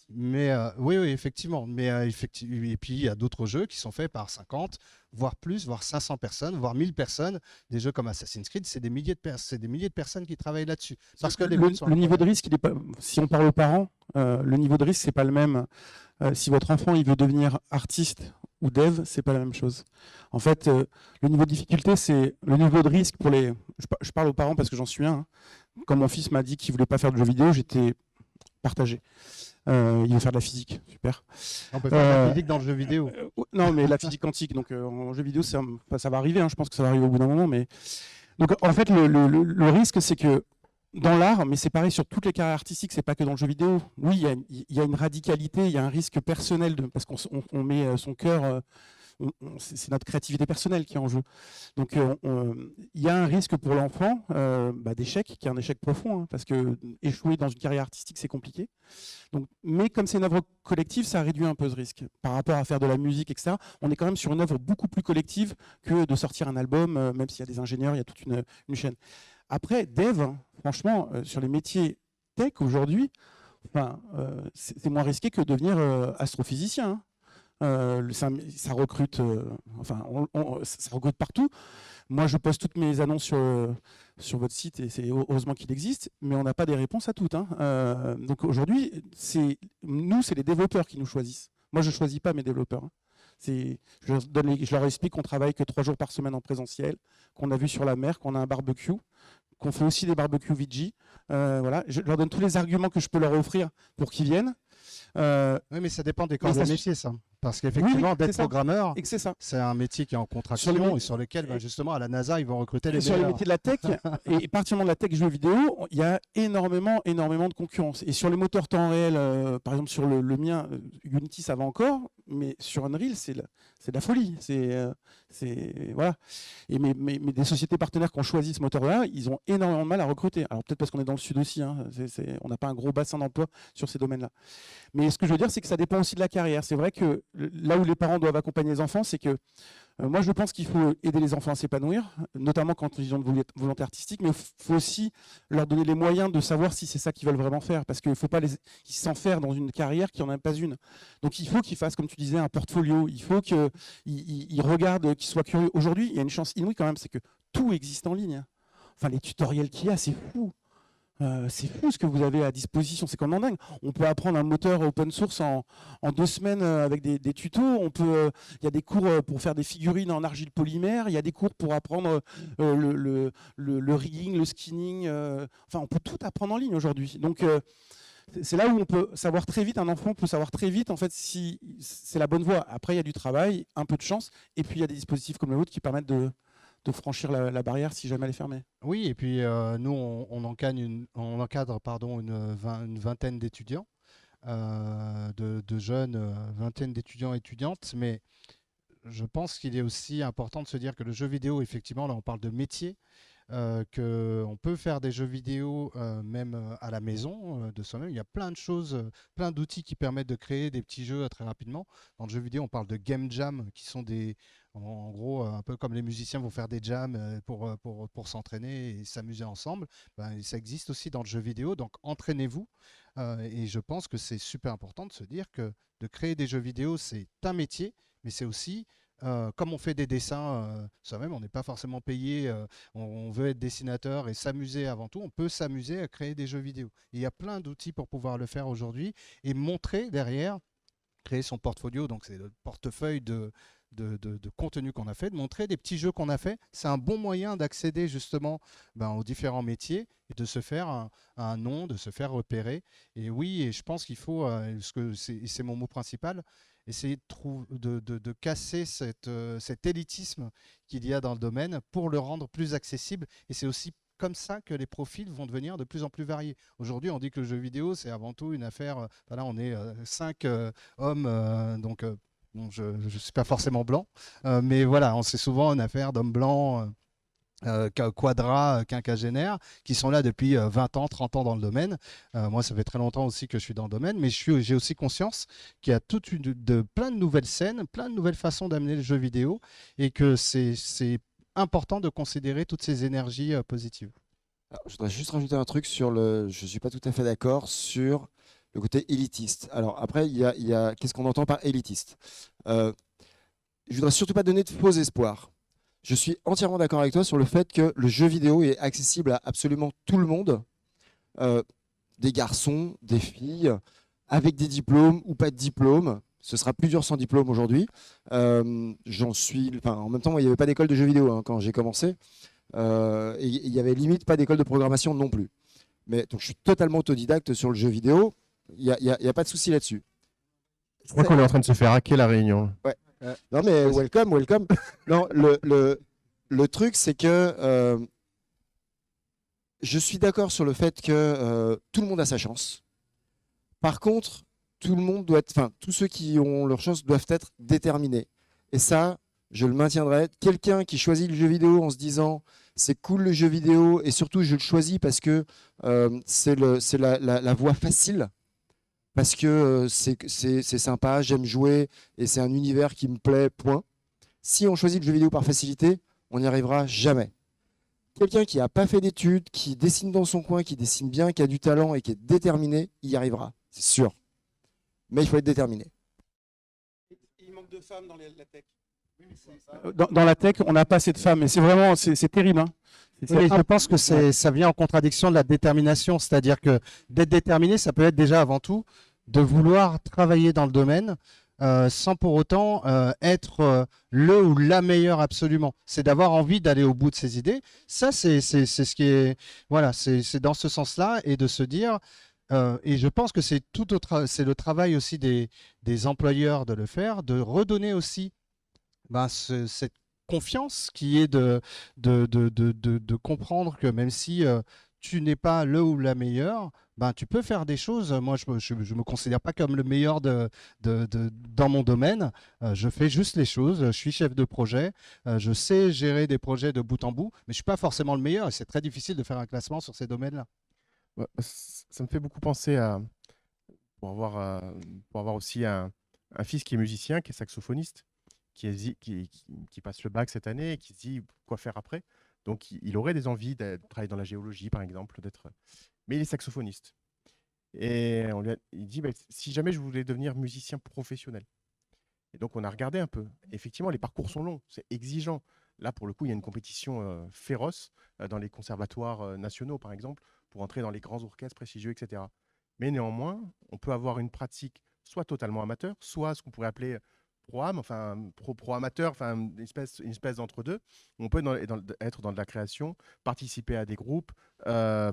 Mais oui, effectivement. Mais et puis il y a d'autres jeux qui sont faits par 50, voire plus, voire 500 personnes, voire 1000 personnes. Des jeux comme Assassin's Creed, c'est des milliers de personnes qui travaillent là-dessus. Parce que le niveau de risque, il est pas, si on parle aux parents, le niveau de risque, c'est pas le même. Si votre enfant il veut devenir artiste ou dev, c'est pas la même chose. En fait, le niveau de difficulté, c'est le niveau de risque pour les. Je parle aux parents parce que j'en suis un. Hein. Quand mon fils m'a dit qu'il voulait pas faire de jeux vidéo, j'étais partagé. Il veut faire de la physique, super. On peut faire de la physique dans le jeu vidéo. Non, mais la physique quantique, donc en jeu vidéo, ça va arriver, hein, je pense que ça va arriver au bout d'un moment. Mais... Donc en fait, le risque, c'est que dans l'art, mais c'est pareil sur toutes les carrières artistiques, c'est pas que dans le jeu vidéo. Oui, il y a une radicalité, il y a un risque personnel, parce qu'on met son cœur... c'est notre créativité personnelle qui est en jeu. Donc il y a un risque pour l'enfant d'échec, qui est un échec profond, hein, parce que échouer dans une carrière artistique, c'est compliqué. Donc, mais comme c'est une œuvre collective, ça réduit un peu ce risque. Par rapport à faire de la musique, etc., on est quand même sur une œuvre beaucoup plus collective que de sortir un album, même s'il y a des ingénieurs, il y a toute une chaîne. Après, dev, franchement, sur les métiers tech aujourd'hui, c'est moins risqué que de devenir astrophysicien. Hein. Ça recrute, ça recrute partout. Moi, je poste toutes mes annonces sur votre site et c'est heureusement qu'il existe, mais on n'a pas des réponses à toutes. Donc aujourd'hui, c'est les développeurs qui nous choisissent. Moi, je ne choisis pas mes développeurs. Je leur explique qu'on travaille que 3 jours par semaine en présentiel, qu'on a vu sur la mer, qu'on a un barbecue, qu'on fait aussi des barbecues VG. Voilà. Je leur donne tous les arguments que je peux leur offrir pour qu'ils viennent. Oui, mais ça dépend des corps de métier, ça. Parce qu'effectivement, d'être programmeur, c'est un métier qui est en contraction et sur lequel, justement, à la NASA, ils vont recruter les meilleurs. Sur les métiers de la tech, et particulièrement de la tech jeux vidéo, il y a énormément de concurrence. Et sur les moteurs temps réel, par exemple sur le mien, Unity, ça va encore, mais sur Unreal, c'est de la folie. Voilà. Et mais des sociétés partenaires qui ont choisi ce moteur-là, ils ont énormément de mal à recruter. Alors peut-être parce qu'on est dans le sud aussi, on n'a pas un gros bassin d'emploi sur ces domaines-là. Mais ce que je veux dire, c'est que ça dépend aussi de la carrière. C'est vrai que là où les parents doivent accompagner les enfants, c'est que moi, je pense qu'il faut aider les enfants à s'épanouir, notamment quand ils ont de volonté artistique, mais il faut aussi leur donner les moyens de savoir si c'est ça qu'ils veulent vraiment faire, parce qu'il ne faut pas s'enfermer dans une carrière qui n'en a pas une. Donc il faut qu'ils fassent, comme tu disais, un portfolio, il faut qu'ils regardent, qu'ils soient curieux. Aujourd'hui, il y a une chance inouïe quand même, c'est que tout existe en ligne. Enfin, les tutoriels qu'il y a, c'est fou. C'est fou ce que vous avez à disposition, c'est comme en dingue. On peut apprendre un moteur open source en 2 semaines avec des tutos. Il y a des cours pour faire des figurines en argile polymère. Il y a des cours pour apprendre le rigging, le skinning. On peut tout apprendre en ligne aujourd'hui. Donc c'est là où on peut savoir très vite, un enfant peut savoir très vite en fait si c'est la bonne voie. Après, il y a du travail, un peu de chance, et puis il y a des dispositifs comme le vôtre qui permettent de franchir la barrière si jamais elle est fermée. Oui, et puis nous, on encadre une vingtaine d'étudiants, de jeunes, vingtaine d'étudiants et étudiantes, mais je pense qu'il est aussi important de se dire que le jeu vidéo, effectivement, là on parle de métier, qu'on peut faire des jeux vidéo même à la maison de soi-même. Il y a plein de choses, plein d'outils qui permettent de créer des petits jeux très rapidement. Dans le jeu vidéo, on parle de game jam, qui sont en gros, un peu comme les musiciens vont faire des jams pour s'entraîner et s'amuser ensemble. Ça existe aussi dans le jeu vidéo, donc entraînez-vous. Et je pense que c'est super important de se dire que de créer des jeux vidéo, c'est un métier, mais c'est aussi comme on fait des dessins soi-même, on n'est pas forcément payé, on veut être dessinateur et s'amuser avant tout, on peut s'amuser à créer des jeux vidéo. Et il y a plein d'outils pour pouvoir le faire aujourd'hui et montrer derrière, créer son portfolio, donc c'est le portefeuille de contenu qu'on a fait, de montrer des petits jeux qu'on a fait. C'est un bon moyen d'accéder justement aux différents métiers et de se faire un nom, de se faire repérer. Et oui, et je pense qu'il faut, c'est mon mot principal, essayer de casser cet élitisme qu'il y a dans le domaine pour le rendre plus accessible. Et c'est aussi comme ça que les profils vont devenir de plus en plus variés. Aujourd'hui, on dit que le jeu vidéo, c'est avant tout une affaire... Là, on est 5 hommes, donc bon, je ne suis pas forcément blanc, mais voilà, c'est souvent une affaire d'hommes blancs... quinquagénaires qui sont là depuis 20 ans, 30 ans dans le domaine. Moi, ça fait très longtemps aussi que je suis dans le domaine, mais j'ai aussi conscience qu'il y a plein de nouvelles scènes, plein de nouvelles façons d'amener le jeu vidéo et que c'est important de considérer toutes ces énergies positives. Alors, je voudrais juste rajouter un truc je ne suis pas tout à fait d'accord sur le côté élitiste. Alors après, il y a qu'est-ce qu'on entend par élitiste? Je voudrais surtout pas donner de faux espoirs. Je suis entièrement d'accord avec toi sur le fait que le jeu vidéo est accessible à absolument tout le monde, des garçons, des filles, avec des diplômes ou pas de diplôme. Ce sera plus dur sans diplôme aujourd'hui. En même temps, moi, il n'y avait pas d'école de jeux vidéo quand j'ai commencé. Et il n'y avait limite pas d'école de programmation non plus. Donc je suis totalement autodidacte sur le jeu vidéo. Il n'y a pas de souci là-dessus. Je crois qu'on est en train de se faire hacker la réunion. Ouais. Non mais welcome. Non, le truc c'est que je suis d'accord sur le fait que tout le monde a sa chance. Par contre, tous ceux qui ont leur chance doivent être déterminés. Et ça, je le maintiendrai. Quelqu'un qui choisit le jeu vidéo en se disant c'est cool le jeu vidéo et surtout je le choisis parce que c'est la voie facile. Parce que c'est sympa, j'aime jouer et c'est un univers qui me plaît, point. Si on choisit le jeu vidéo par facilité, on n'y arrivera jamais. Quelqu'un qui n'a pas fait d'études, qui dessine dans son coin, qui dessine bien, qui a du talent et qui est déterminé, il y arrivera, c'est sûr. Mais il faut être déterminé. Il de femmes dans la tech. Dans la tech, on n'a pas assez de femmes, et c'est vraiment, c'est terrible. Hein. Oui, je pense que ça vient en contradiction de la détermination, c'est-à-dire que d'être déterminé, ça peut être déjà avant tout de vouloir travailler dans le domaine sans pour autant être le ou la meilleure absolument. C'est d'avoir envie d'aller au bout de ses idées. Ça, c'est ce qui est, voilà, c'est dans ce sens-là, et de se dire, et je pense que c'est c'est le travail aussi des employeurs de le faire, de redonner aussi cette confiance qui est de comprendre que même si tu n'es pas le ou la meilleure, tu peux faire des choses. Moi, je me considère pas comme le meilleur dans mon domaine. Je fais juste les choses. Je suis chef de projet. Je sais gérer des projets de bout en bout, mais je suis pas forcément le meilleur. Et c'est très difficile de faire un classement sur ces domaines-là. Ouais, ça me fait beaucoup penser à, pour avoir aussi un fils qui est musicien, qui est saxophoniste, qui passe le bac cette année et qui se dit quoi faire après. Donc, il aurait des envies de travailler dans la géologie, par exemple, mais il est saxophoniste. Et il dit, si jamais je voulais devenir musicien professionnel. Et donc, on a regardé un peu. Effectivement, les parcours sont longs, c'est exigeant. Là, pour le coup, il y a une compétition féroce dans les conservatoires nationaux, par exemple, pour entrer dans les grands orchestres prestigieux, etc. Mais néanmoins, on peut avoir une pratique soit totalement amateur, soit ce qu'on pourrait appeler pro-am, enfin pro-amateur, enfin une espèce d'entre-deux. On peut être dans de la création, participer à des groupes,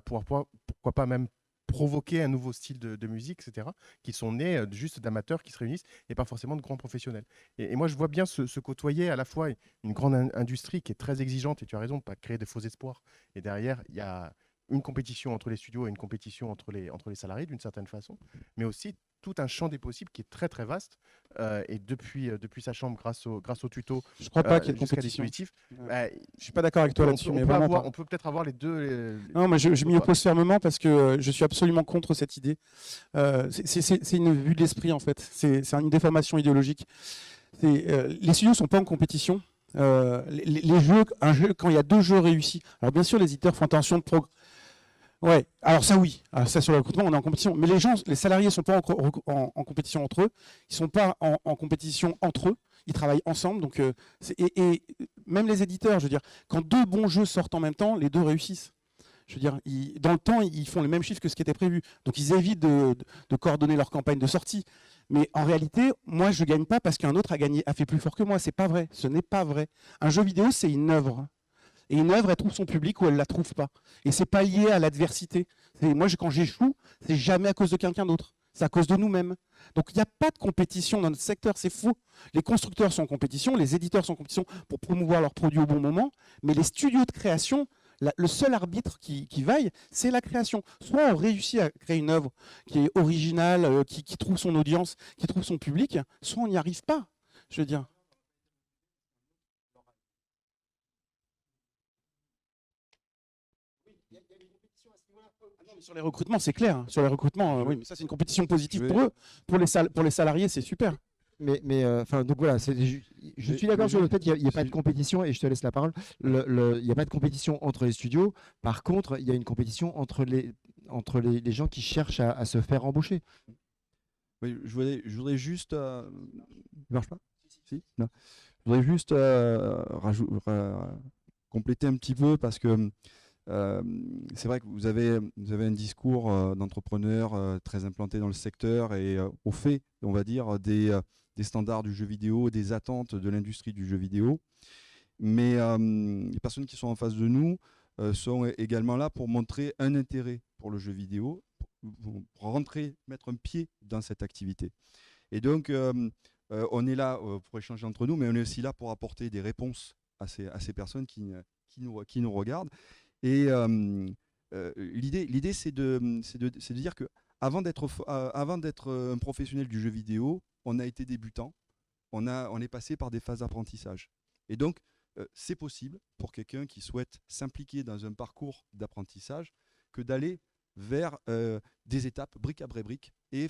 pourquoi pas même provoquer un nouveau style de musique, etc., qui sont nés juste d'amateurs qui se réunissent et pas forcément de grands professionnels. Et moi, je vois bien se côtoyer à la fois une grande industrie qui est très exigeante, et tu as raison, de pas créer de faux espoirs. Et derrière, il y a une compétition entre les studios et une compétition entre les salariés, d'une certaine façon, mais aussi tout un champ des possibles qui est très très vaste. Et depuis sa chambre, grâce au tuto, Je ne crois pas qu'il y ait de jusqu'à compétition. dispositifs, Je ne suis pas d'accord avec toi là-dessus. Mais vraiment pas. on peut peut-être avoir les deux. Non, mais je m'y oppose fermement parce que je suis absolument contre cette idée. C'est une vue de l'esprit en fait. C'est une déformation idéologique. Les studios ne sont pas en compétition. Les jeux, quand il y a 2 jeux réussis, alors bien sûr les éditeurs font attention de ouais, alors ça oui, alors ça sur le recrutement on est en compétition, mais les salariés ne sont pas en compétition entre eux, ils ne sont pas en compétition entre eux, ils travaillent ensemble, donc, et même les éditeurs, je veux dire, quand 2 bons jeux sortent en même temps, les 2 réussissent. Je veux dire, dans le temps, ils font le même chiffre que ce qui était prévu, donc ils évitent de coordonner leur campagne de sortie. Mais en réalité, moi je ne gagne pas parce qu'un autre a fait plus fort que moi, c'est pas vrai, ce n'est pas vrai. Un jeu vidéo c'est une œuvre. Et une œuvre, elle trouve son public ou elle ne la trouve pas. Et ce n'est pas lié à l'adversité. Moi, quand j'échoue, c'est jamais à cause de quelqu'un d'autre. C'est à cause de nous-mêmes. Donc, il n'y a pas de compétition dans notre secteur. C'est faux. Les constructeurs sont en compétition, les éditeurs sont en compétition pour promouvoir leurs produits au bon moment. Mais les studios de création, le seul arbitre qui vaille, c'est la création. Soit on réussit à créer une œuvre qui est originale, qui trouve son audience, qui trouve son public, soit on n'y arrive pas. Je veux dire. Sur les recrutements, c'est clair. Sur les recrutements, oui, mais ça c'est une compétition positive pour eux. Pour les salariés, c'est super. Mais donc voilà, je suis d'accord sur le fait qu'il n'y a pas de compétition, et je te laisse la parole. Il n'y a pas de compétition entre les studios. Par contre, il y a une compétition entre les gens qui cherchent à se faire embaucher. Oui, je voudrais juste. Ça marche pas? Si, non. Je voudrais juste compléter un petit peu parce que c'est vrai que vous avez un discours d'entrepreneur très implanté dans le secteur et au fait, on va dire, des standards du jeu vidéo, des attentes de l'industrie du jeu vidéo. Mais les personnes qui sont en face de nous sont également là pour montrer un intérêt pour le jeu vidéo, pour rentrer, mettre un pied dans cette activité. Et donc, on est là pour échanger entre nous, mais on est aussi là pour apporter des réponses à ces personnes qui nous regardent. Et l'idée, c'est de dire que avant d'être un professionnel du jeu vidéo, on a été débutant, on est passé par des phases d'apprentissage. Et donc, c'est possible pour quelqu'un qui souhaite s'impliquer dans un parcours d'apprentissage que d'aller vers des étapes brique après brique et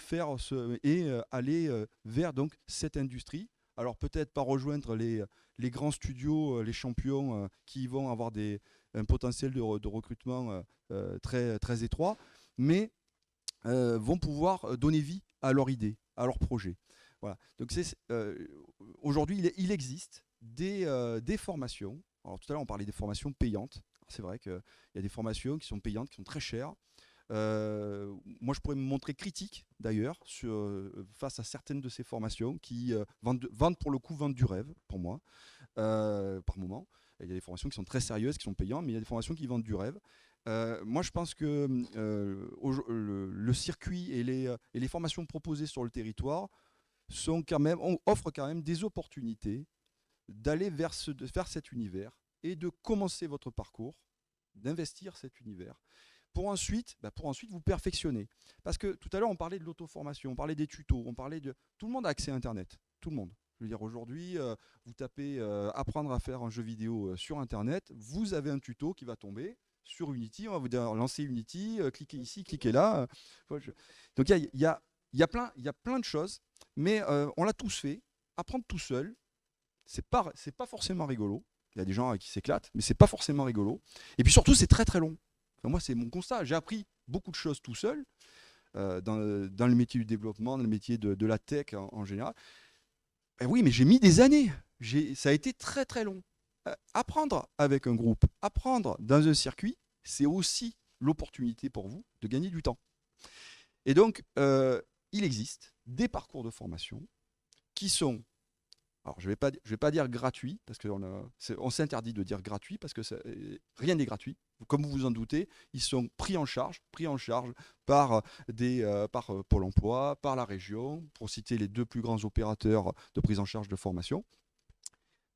aller vers donc cette industrie. Alors peut-être pas rejoindre les grands studios, les champions qui vont avoir un potentiel de recrutement très, très étroit, mais vont pouvoir donner vie à leur idée, à leur projet. Voilà. Donc aujourd'hui, il existe des formations. Alors tout à l'heure, on parlait des formations payantes. C'est vrai qu'il y a des formations qui sont payantes, qui sont très chères. Moi, je pourrais me montrer critique, d'ailleurs, face à certaines de ces formations qui vendent pour le coup vendent du rêve, pour moi, par moment. Il y a des formations qui sont très sérieuses, qui sont payantes, mais il y a des formations qui vendent du rêve. Moi, je pense que le circuit et les formations proposées sur le territoire offrent quand même des opportunités d'aller vers cet univers et de commencer votre parcours, d'investir cet univers, pour ensuite vous perfectionner. Parce que tout à l'heure, on parlait de l'auto-formation, on parlait des tutos, tout le monde a accès à Internet, tout le monde. Je veux dire, aujourd'hui, vous tapez apprendre à faire un jeu vidéo sur Internet, vous avez un tuto qui va tomber sur Unity, on va vous dire lancer Unity, cliquez ici, cliquez là. Donc il y a plein de choses, mais on l'a tous fait. Apprendre tout seul, c'est pas forcément rigolo. Il y a des gens qui s'éclatent, mais c'est pas forcément rigolo. Et puis surtout, c'est très très long. Enfin, moi, c'est mon constat. J'ai appris beaucoup de choses tout seul, dans le métier du développement, dans le métier de la tech en général. Et oui, mais j'ai mis des années. Ça a été très très long. Apprendre avec un groupe, apprendre dans un circuit, c'est aussi l'opportunité pour vous de gagner du temps. Et donc, il existe des parcours de formation qui sont, alors je vais pas dire gratuits, parce qu'on s'interdit de dire gratuit, parce que rien n'est gratuit. Comme vous vous en doutez, ils sont pris en charge par Pôle emploi, par la région, pour citer les deux plus grands opérateurs de prise en charge de formation,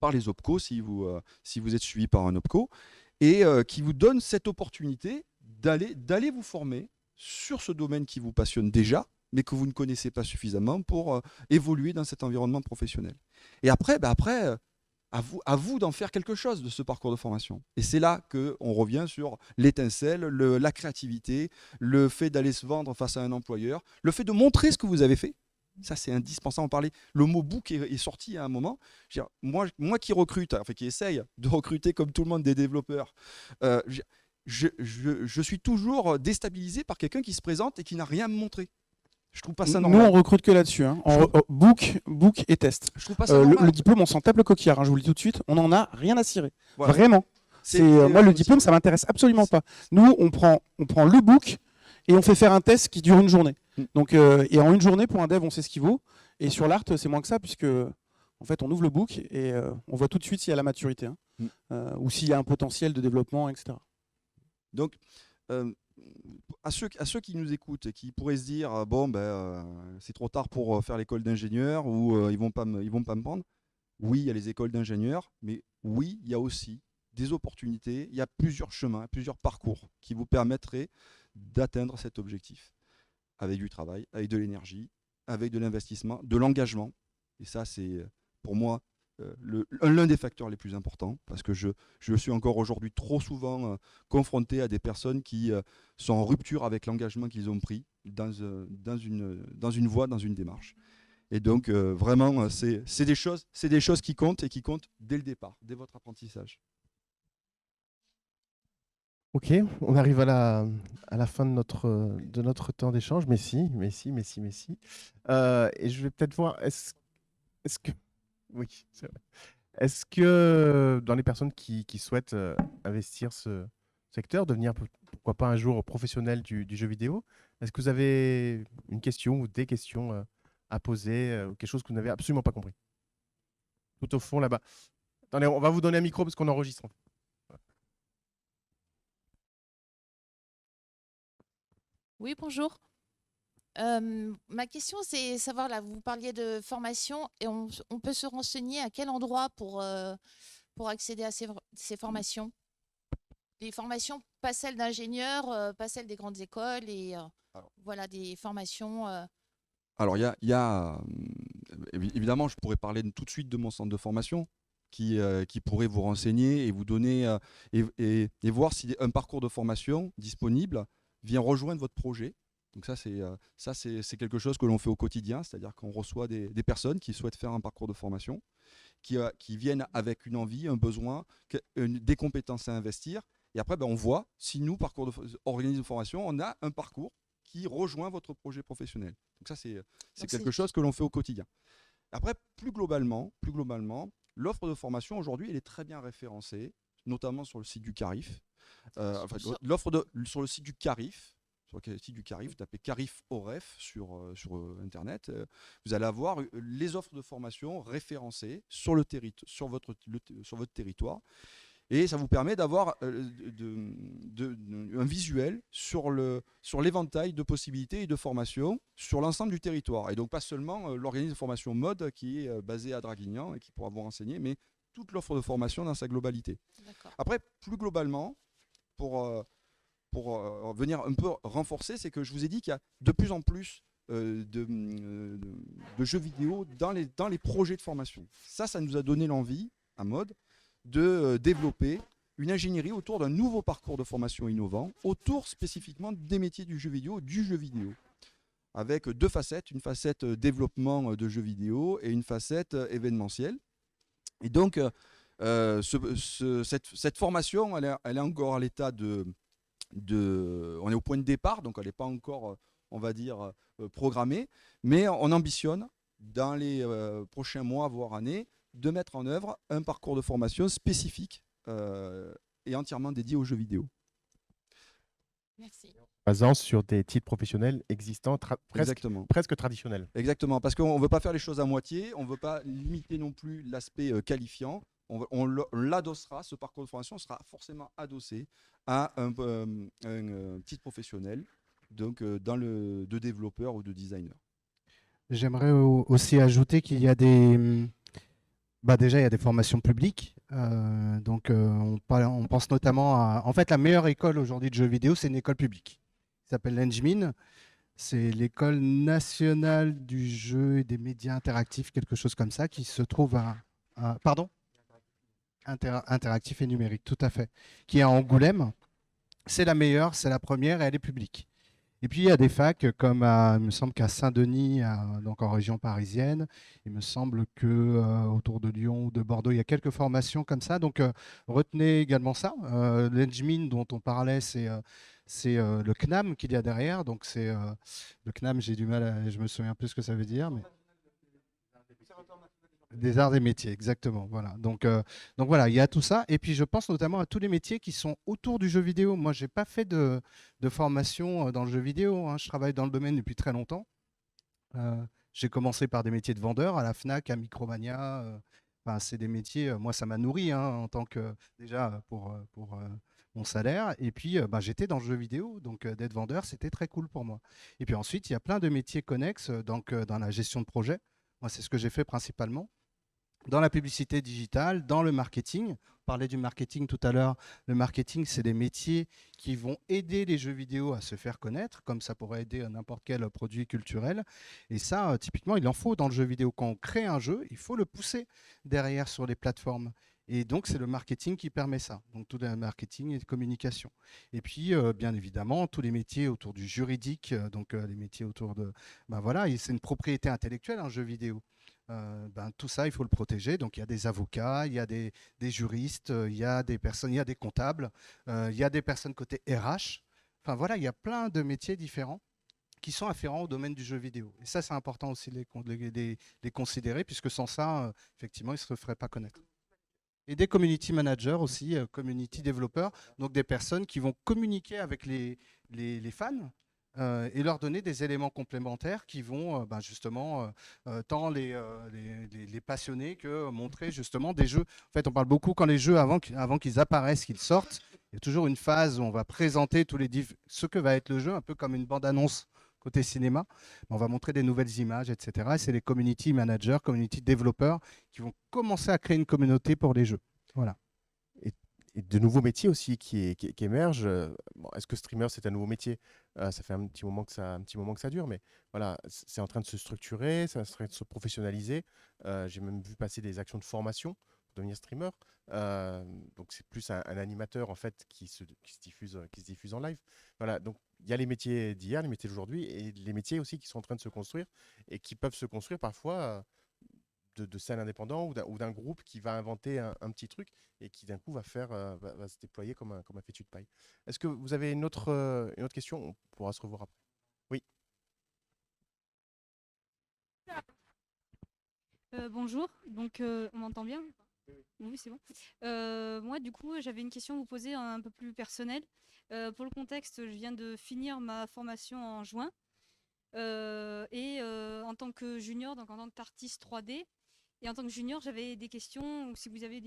par les OPCO, si vous êtes suivi par un OPCO, et qui vous donne cette opportunité d'aller vous former sur ce domaine qui vous passionne déjà, mais que vous ne connaissez pas suffisamment pour évoluer dans cet environnement professionnel. Et après, à vous d'en faire quelque chose de ce parcours de formation. Et c'est là qu'on revient sur l'étincelle, la créativité, le fait d'aller se vendre face à un employeur, le fait de montrer ce que vous avez fait. Ça, c'est indispensable. On parlait, le mot book est sorti à un moment. Je veux dire, moi qui recrute, enfin qui essaye de recruter comme tout le monde des développeurs, je suis toujours déstabilisé par quelqu'un qui se présente et qui n'a rien à me montrer. Je trouve pas ça normal. Nous, on recrute que là-dessus. Hein. Book et test. Je trouve pas ça normal. Le diplôme, on s'en tape le coquillard. Hein, je vous le dis tout de suite. On n'en a rien à cirer. Voilà. Vraiment. Moi, le diplôme, ça m'intéresse absolument pas. Nous, on prend le book et on fait faire un test qui dure une journée. Donc, et en une journée, pour un dev, on sait ce qu'il vaut. Et sur l'art, c'est moins que ça, puisque en fait, on ouvre le book et on voit tout de suite s'il y a la maturité, hein, ou s'il y a un potentiel de développement, etc. Donc, à ceux qui nous écoutent et qui pourraient se dire c'est trop tard pour faire l'école d'ingénieur ou ils vont pas me prendre. Oui, il y a les écoles d'ingénieurs, mais oui, il y a aussi des opportunités. Il y a plusieurs chemins, plusieurs parcours qui vous permettraient d'atteindre cet objectif avec du travail, avec de l'énergie, avec de l'investissement, de l'engagement. Et ça, c'est pour moi l'un des facteurs les plus importants, parce que je suis encore aujourd'hui trop souvent confronté à des personnes qui sont en rupture avec l'engagement qu'ils ont pris dans une voie, dans une démarche. Et donc vraiment, c'est des choses qui comptent et qui comptent dès le départ, dès votre apprentissage. Ok, on arrive à la fin de notre temps d'échange. Mais si. Et je vais peut-être voir, est-ce que... Oui, c'est vrai. Est-ce que dans les personnes qui souhaitent investir ce secteur, devenir pourquoi pas un jour professionnel du jeu vidéo, est-ce que vous avez une question ou des questions à poser, ou quelque chose que vous n'avez absolument pas compris? Tout au fond là-bas. Attendez, on va vous donner un micro parce qu'on enregistre. Voilà. Oui, bonjour. Ma question, c'est savoir, là, vous parliez de formation et on peut se renseigner à quel endroit pour accéder à ces formations? Les formations, pas celles d'ingénieurs, pas celles des grandes écoles, et voilà, des formations. Alors, il y a évidemment, je pourrais parler tout de suite de mon centre de formation qui pourrait vous renseigner et vous donner et voir si un parcours de formation disponible vient rejoindre votre projet. Donc ça, c'est quelque chose que l'on fait au quotidien, c'est-à-dire qu'on reçoit des personnes qui souhaitent faire un parcours de formation, qui viennent avec une envie, un besoin, des compétences à investir. Et après, on voit si nous, organisme de formation, on a un parcours qui rejoint votre projet professionnel. Donc ça, c'est quelque chose que l'on fait au quotidien. Après, plus globalement, l'offre de formation aujourd'hui, elle est très bien référencée, notamment sur le site du CARIF. Enfin, sur le site du CARIF, sur le site du CARIF, vous tapez CARIF OREF sur Internet, vous allez avoir les offres de formation référencées sur votre territoire. Et ça vous permet d'avoir un visuel sur l'éventail de possibilités et de formations sur l'ensemble du territoire. Et donc pas seulement l'organisme de formation mode qui est basé à Draguignan et qui pourra vous renseigner, mais toute l'offre de formation dans sa globalité. Après, plus globalement, pour venir un peu renforcer, c'est que je vous ai dit qu'il y a de plus en plus de jeux vidéo dans les projets de formation. Ça nous a donné l'envie, à Mode, de développer une ingénierie autour d'un nouveau parcours de formation innovant, autour spécifiquement des métiers du jeu vidéo, avec deux facettes, une facette développement de jeux vidéo et une facette événementielle. Et donc, cette formation, elle est encore à l'état on est au point de départ, donc elle n'est pas encore, on va dire, programmée, mais on ambitionne, dans les prochains mois, voire années, de mettre en œuvre un parcours de formation spécifique et entièrement dédié aux jeux vidéo. Merci. Basant sur des titres professionnels existants, presque traditionnels. Exactement, parce qu'on ne veut pas faire les choses à moitié, on ne veut pas limiter non plus l'aspect qualifiant. On l'adossera, ce parcours de formation sera forcément adossé à un titre professionnel, donc de développeur ou de designer. J'aimerais aussi ajouter qu'il y a déjà, il y a des formations publiques. On pense notamment à... En fait, la meilleure école aujourd'hui de jeux vidéo, c'est une école publique. Elle s'appelle l'ENJMIN. C'est l'école nationale du jeu et des médias interactifs, quelque chose comme ça, qui se trouve pardon ? Interactif et numérique, tout à fait. Qui est à Angoulême. C'est la meilleure, c'est la première et elle est publique. Et puis il y a des facs comme il me semble qu'à Saint-Denis, donc en région parisienne. Il me semble que autour de Lyon ou de Bordeaux, il y a quelques formations comme ça. Donc retenez également ça. L'ENJMIN dont on parlait, c'est le CNAM qu'il y a derrière. Donc c'est le CNAM, j'ai du mal, je me souviens plus ce que ça veut dire, mais des arts des métiers, exactement. Voilà. Donc voilà, il y a tout ça. Et puis je pense notamment à tous les métiers qui sont autour du jeu vidéo. Moi, j'ai pas fait de formation dans le jeu vidéo, hein. Je travaille dans le domaine depuis très longtemps. J'ai commencé par des métiers de vendeur à la Fnac, à Micromania. Enfin, c'est des métiers, moi, ça m'a nourri, hein, en tant que déjà pour mon salaire. Et puis, j'étais dans le jeu vidéo, donc d'être vendeur, c'était très cool pour moi. Et puis ensuite, il y a plein de métiers connexes, donc dans la gestion de projet. Moi, c'est ce que j'ai fait principalement. Dans la publicité digitale, dans le marketing. On parlait du marketing tout à l'heure. Le marketing, c'est des métiers qui vont aider les jeux vidéo à se faire connaître, comme ça pourrait aider n'importe quel produit culturel. Et ça, typiquement, il en faut dans le jeu vidéo. Quand on crée un jeu, il faut le pousser derrière sur les plateformes. Et donc, c'est le marketing qui permet ça. Donc, tout le marketing et de communication. Et puis, bien évidemment, tous les métiers autour du juridique, donc les métiers autour de... voilà, c'est une propriété intellectuelle, un jeu vidéo. Tout ça, il faut le protéger. Donc, il y a des avocats, il y a des juristes, il y a des personnes, il y a des comptables, il y a des personnes côté RH. Enfin, voilà, il y a plein de métiers différents qui sont afférents au domaine du jeu vidéo. Et ça, c'est important aussi de les considérer, puisque sans ça, effectivement, ils ne se feraient pas connaître. Et des community managers aussi, community développeurs, donc des personnes qui vont communiquer avec les fans, et leur donner des éléments complémentaires qui vont justement tant les passionner que montrer justement des jeux. En fait, on parle beaucoup quand les jeux, avant qu'ils apparaissent, qu'ils sortent, il y a toujours une phase où on va présenter ce que va être le jeu, un peu comme une bande-annonce côté cinéma. On va montrer des nouvelles images, etc. Et c'est les community managers, community développeurs qui vont commencer à créer une communauté pour les jeux. Voilà. Et de nouveaux métiers aussi qui émergent. Est-ce que streamer, c'est un nouveau métier? Ça fait un petit moment que ça dure, mais voilà, c'est en train de se structurer, c'est en train de se professionnaliser. J'ai même vu passer des actions de formation pour devenir streamer. Donc c'est plus un animateur en fait qui se diffuse en live. Voilà, donc il y a les métiers d'hier, les métiers d'aujourd'hui, et les métiers aussi qui sont en train de se construire et qui peuvent se construire parfois de scènes indépendants ou d'un groupe qui va inventer un petit truc et qui d'un coup va se déployer comme un fétu de paille. Est-ce que vous avez une autre question? On pourra se revoir après. Oui. Bonjour, donc on m'entend bien? Oui, c'est bon. Moi, du coup, j'avais une question à vous poser un peu plus personnelle. Pour le contexte, je viens de finir ma formation en juin. En tant que junior, donc en tant qu'artiste 3D, et en tant que junior, j'avais des questions, ou si vous avez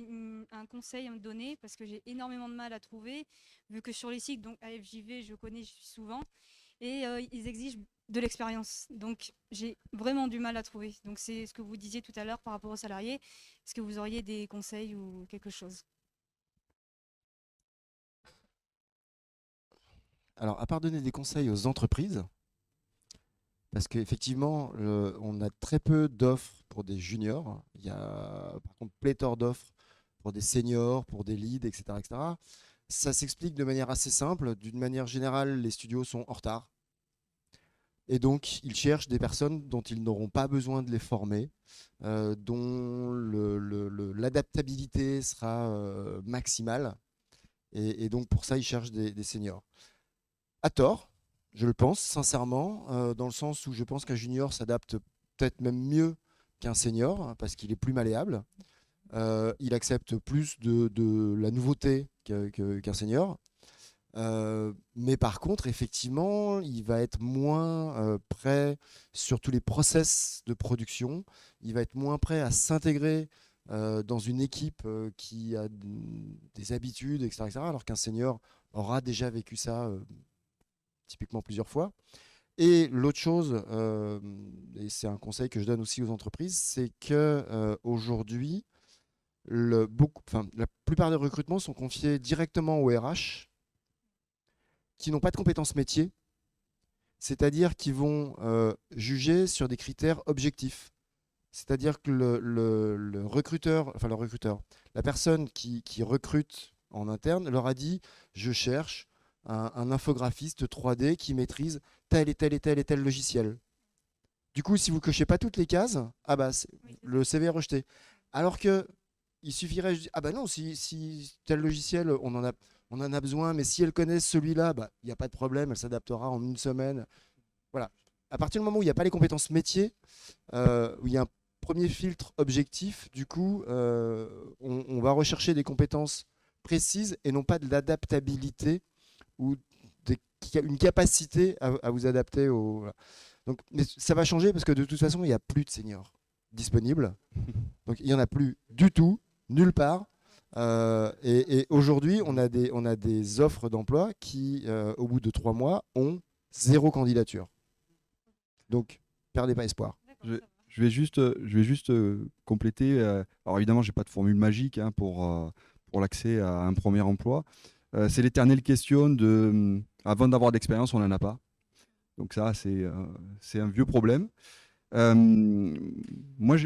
un conseil à me donner, parce que j'ai énormément de mal à trouver, vu que sur les sites, donc AFJV, je connais, je suis souvent, et ils exigent de l'expérience. Donc j'ai vraiment du mal à trouver. Donc c'est ce que vous disiez tout à l'heure par rapport aux salariés. Est-ce que vous auriez des conseils ou quelque chose? Alors, à part donner des conseils aux entreprises, parce qu'effectivement, on a très peu d'offres pour des juniors. Il y a par contre pléthore d'offres pour des seniors, pour des leads, etc., etc. Ça s'explique de manière assez simple. D'une manière générale, les studios sont en retard. Et donc, ils cherchent des personnes dont ils n'auront pas besoin de les former, dont l'adaptabilité sera maximale. Et donc, pour ça, ils cherchent des seniors. À tort, je le pense, sincèrement, dans le sens où je pense qu'un junior s'adapte peut-être même mieux qu'un senior, parce qu'il est plus malléable. Il accepte plus de la nouveauté qu'un senior. Mais par contre, effectivement, il va être moins prêt sur tous les process de production. Il va être moins prêt à s'intégrer dans une équipe qui a des habitudes, etc., etc., alors qu'un senior aura déjà vécu ça typiquement plusieurs fois. Et l'autre chose, et c'est un conseil que je donne aussi aux entreprises, c'est qu'aujourd'hui, la plupart des recrutements sont confiés directement aux RH, qui n'ont pas de compétences métiers, c'est-à-dire qu'ils vont juger sur des critères objectifs. C'est-à-dire que le recruteur, la personne qui recrute en interne leur a dit « je cherche un infographiste 3D qui maîtrise tel et tel et tel et tel logiciel ». Du coup, si vous ne cochez pas toutes les cases, le CV est rejeté. Alors que il suffirait, ah bah non, si tel logiciel, on en a besoin, mais si elle connaît celui-là, il n'y a pas de problème, elle s'adaptera en une semaine. Voilà. À partir du moment où il n'y a pas les compétences métiers, où il y a un premier filtre objectif, du coup, on va rechercher des compétences précises et non pas de l'adaptabilité ou une capacité à vous adapter au... Voilà. Donc, mais ça va changer parce que de toute façon, il n'y a plus de seniors disponibles. Donc, il n'y en a plus du tout, nulle part. Et aujourd'hui, on a des offres d'emploi qui, au bout de 3 mois, ont 0 candidature. Donc, perdez pas espoir. Je vais juste compléter. Alors évidemment, j'ai pas de formule magique pour l'accès à un premier emploi. C'est l'éternelle question de avant d'avoir d'expérience, on n'en a pas. Donc ça, c'est un vieux problème. Moi,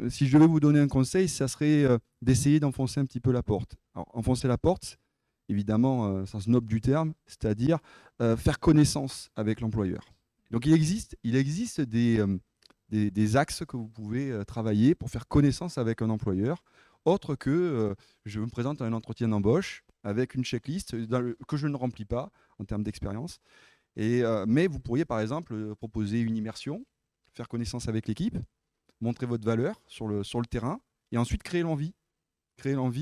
si je devais vous donner un conseil, ça serait d'essayer d'enfoncer un petit peu la porte. Alors, enfoncer la porte, évidemment, sens noble du terme, c'est-à-dire faire connaissance avec l'employeur. Donc il existe des axes que vous pouvez travailler pour faire connaissance avec un employeur, autre que je me présente à un entretien d'embauche avec une checklist que je ne remplis pas en termes d'expérience. Mais vous pourriez par exemple proposer une immersion, faire connaissance avec l'équipe, montrer votre valeur sur le terrain et ensuite créer l'envie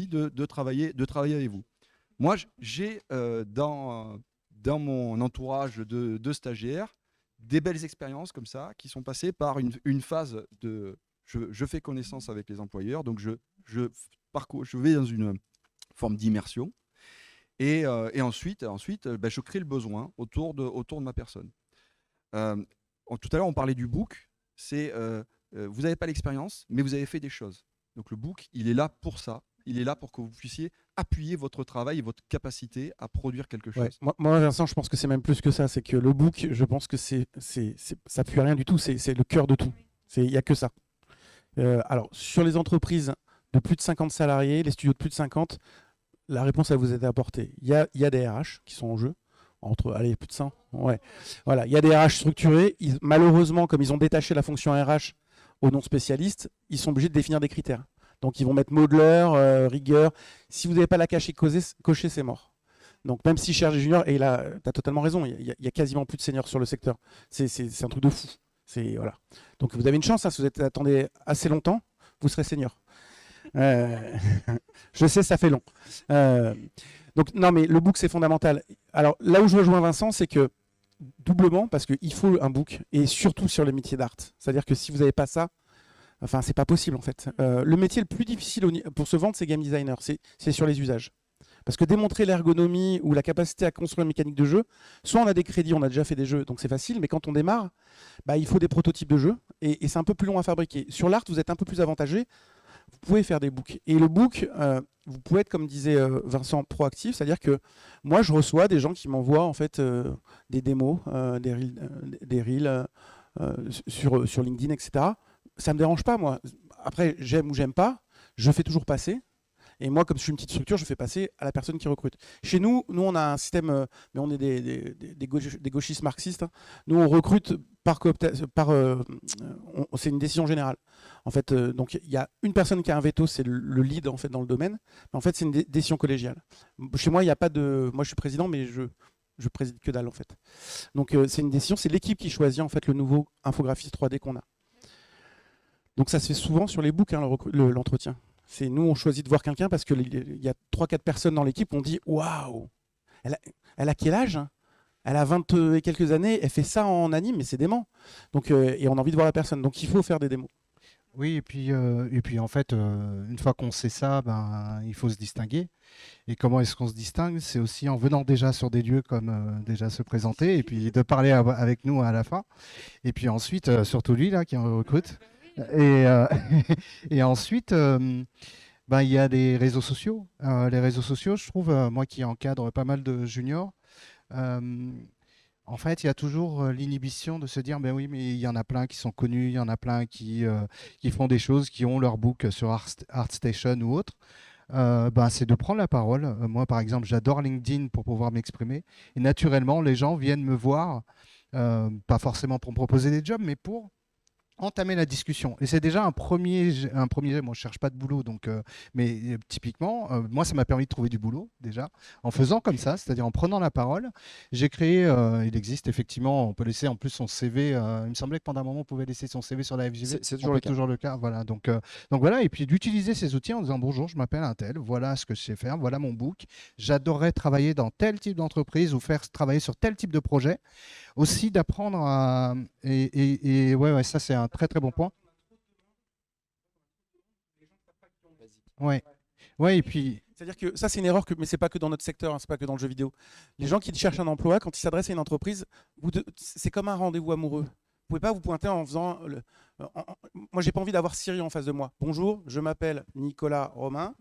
de travailler avec vous. Moi, j'ai dans mon entourage de stagiaires des belles expériences comme ça qui sont passées par une phase de je fais connaissance avec les employeurs, donc je vais dans une forme d'immersion et ensuite je crée le besoin autour de ma personne. Tout à l'heure, on parlait du book. Vous n'avez pas l'expérience, mais vous avez fait des choses. Donc le book, il est là pour ça. Il est là pour que vous puissiez appuyer votre travail et votre capacité à produire quelque chose. Ouais. Moi, Vincent, je pense que c'est même plus que ça. C'est que le book, je pense que ça appuie rien du tout. C'est le cœur de tout. Il n'y a que ça. Alors, sur les entreprises de plus de 50 salariés, les studios de plus de 50, la réponse, elle vous est apportée. Il y a des RH qui sont en jeu. Allez, plus de 100. Ouais. Voilà, il y a des RH structurés. Malheureusement, comme ils ont détaché la fonction RH aux non-spécialistes, ils sont obligés de définir des critères. Donc, ils vont mettre modeler, rigueur. Si vous n'avez pas la cochée, c'est mort. Donc, même s'ils cherchent des juniors, et là, tu as totalement raison, il y a quasiment plus de seniors sur le secteur. C'est un truc de fou. Voilà. Donc, vous avez une chance, si vous attendez assez longtemps, vous serez senior. Euh, je sais, ça fait long. Donc non, mais le book c'est fondamental. Alors là où je rejoins Vincent, c'est que doublement parce qu'il faut un book et surtout sur les métiers d'art. C'est-à-dire que si vous n'avez pas ça, enfin c'est pas possible en fait. Le métier le plus difficile pour se vendre, c'est game designer. C'est sur les usages. Parce que démontrer l'ergonomie ou la capacité à construire une mécanique de jeu, soit on a des crédits, on a déjà fait des jeux, donc c'est facile, mais quand on démarre, bah, il faut des prototypes de jeux et c'est un peu plus long à fabriquer. Sur l'art, vous êtes un peu plus avantagé, vous pouvez faire des books. Et le book, vous pouvez être, comme disait Vincent, proactif, c'est-à-dire que moi, je reçois des gens qui m'envoient en fait des démos, des reels sur LinkedIn, etc. Ça ne me dérange pas, moi. Après, j'aime ou j'aime pas, je fais toujours passer. Et moi, comme je suis une petite structure, je fais passer à la personne qui recrute. Chez nous, on a un système, mais on est des gauchistes marxistes. Hein. Nous, on recrute c'est une décision générale. En fait, donc il y a une personne qui a un veto, c'est le lead en fait dans le domaine. Mais en fait, c'est une décision collégiale. Chez moi, il n'y a pas de. Moi, je suis président, mais je préside que dalle en fait. Donc c'est une décision, c'est l'équipe qui choisit en fait le nouveau infographiste 3D qu'on a. Donc ça se fait souvent sur les books, hein, l'entretien. C'est nous, on choisit de voir quelqu'un parce qu'il y a 3-4 personnes dans l'équipe, on dit waouh, elle a quel âge? Elle a 20 et quelques années, elle fait ça en anime, mais c'est dément. Donc, et on a envie de voir la personne. Donc il faut faire des démos. Oui, et puis en fait, une fois qu'on sait ça, ben, il faut se distinguer. Et comment est-ce qu'on se distingue? C'est aussi en venant déjà sur des lieux comme déjà se présenter et puis de parler avec nous à la fin. Et puis ensuite, surtout lui là qui en recrute. Et, et ensuite, ben, il y a les réseaux sociaux. Les réseaux sociaux, je trouve, moi qui encadre pas mal de juniors, en fait, il y a toujours l'inhibition de se dire, ben oui, mais il y en a plein qui sont connus, il y en a plein qui font des choses, qui ont leur book sur ArtStation ou autre. Ben, c'est de prendre la parole. Moi, par exemple, j'adore LinkedIn pour pouvoir m'exprimer. Et naturellement, les gens viennent me voir, pas forcément pour me proposer des jobs, mais pour entamer la discussion. Et c'est déjà un premier jet. Moi, je cherche pas de boulot, donc, mais typiquement, moi, ça m'a permis de trouver du boulot déjà en faisant comme ça, c'est-à-dire en prenant la parole. J'ai créé, il existe effectivement, on peut laisser en plus son CV. Il me semblait que pendant un moment, on pouvait laisser son CV sur la FJV. C'est toujours le cas. Toujours le cas. Voilà. Donc voilà, et puis d'utiliser ces outils en disant bonjour, je m'appelle un tel, voilà ce que je sais faire, voilà mon book. J'adorerais travailler dans tel type d'entreprise ou faire travailler sur tel type de projet. Aussi d'apprendre à. Et ouais, ça c'est un très très bon point. Ouais. Ouais, et puis. C'est-à-dire que ça, c'est une erreur, mais c'est pas que dans notre secteur, hein, c'est pas que dans le jeu vidéo. Les gens qui cherchent un emploi, quand ils s'adressent à une entreprise, c'est comme un rendez-vous amoureux. Vous pouvez pas vous pointer en faisant. Moi, j'ai pas envie d'avoir Siri en face de moi. Bonjour, je m'appelle Nicolas Romain,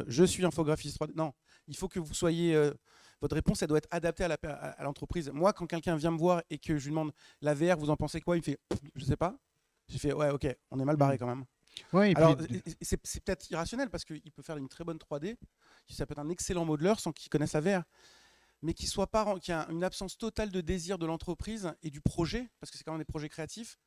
je suis infographiste 3D. Non, il faut que vous soyez. Votre réponse, elle doit être adaptée à l'entreprise. Moi, quand quelqu'un vient me voir et que je lui demande la VR, vous en pensez quoi? Il me fait, je sais pas. J'ai fait, ouais, ok, on est mal barré quand même. Ouais, alors, c'est peut-être irrationnel parce qu'il peut faire une très bonne 3D, ça peut être un excellent modeleur sans qu'il connaisse la VR, mais qu'il y a une absence totale de désir de l'entreprise et du projet, parce que c'est quand même des projets créatifs.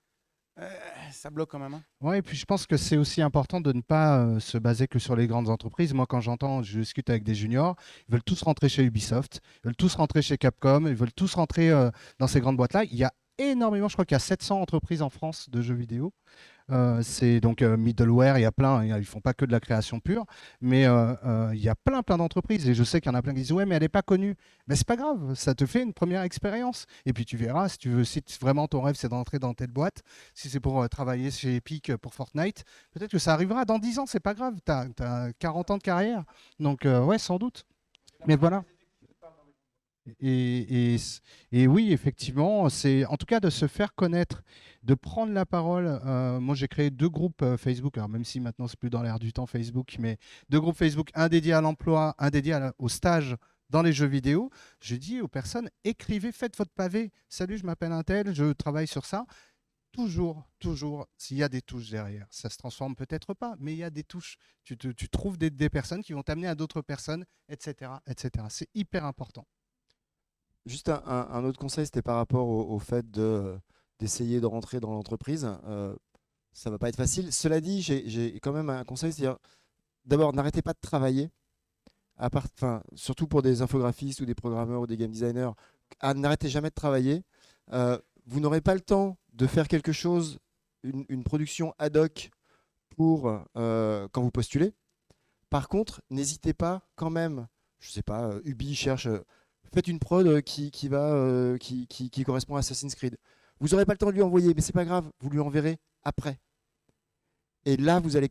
Ça bloque quand même. Hein. Oui, et puis je pense que c'est aussi important de ne pas se baser que sur les grandes entreprises. Moi, quand je discute avec des juniors, ils veulent tous rentrer chez Ubisoft, ils veulent tous rentrer chez Capcom, ils veulent tous rentrer dans ces grandes boîtes-là. Il y a énormément, je crois qu'il y a 700 entreprises en France de jeux vidéo. C'est donc middleware, il y a plein, ils font pas que de la création pure, mais il y a plein d'entreprises et je sais qu'il y en a plein qui disent ouais mais elle n'est pas connue. Mais c'est pas grave, ça te fait une première expérience et puis tu verras si vraiment ton rêve c'est d'entrer dans telle boîte, si c'est pour travailler chez Epic pour Fortnite, peut-être que ça arrivera dans 10 ans, c'est pas grave, tu as 40 ans de carrière, donc ouais sans doute. Mais voilà. Et oui, effectivement, c'est en tout cas de se faire connaître, de prendre la parole. Moi, j'ai créé 2 groupes Facebook, alors même si maintenant c'est plus dans l'air du temps Facebook, mais 2 groupes Facebook, un dédié à l'emploi, un dédié au stage dans les jeux vidéo. Je dis aux personnes, écrivez, faites votre pavé. Salut, je m'appelle un tel, je travaille sur ça. Toujours, s'il y a des touches derrière, ça se transforme peut-être pas, mais il y a des touches. Tu trouves des personnes qui vont t'amener à d'autres personnes, etc., etc. C'est hyper important. Juste un autre conseil, c'était par rapport au fait d'essayer de rentrer dans l'entreprise. Ça ne va pas être facile. Cela dit, j'ai quand même un conseil, c'est-à-dire d'abord, n'arrêtez pas de travailler, surtout pour des infographistes ou des programmeurs ou des game designers, n'arrêtez jamais de travailler. Vous n'aurez pas le temps de faire quelque chose, une production ad hoc pour quand vous postulez. Par contre, n'hésitez pas quand même, je sais pas, Ubi cherche, faites une prod qui correspond à Assassin's Creed. Vous n'aurez pas le temps de lui envoyer, mais c'est pas grave, vous lui enverrez après. Et là, vous allez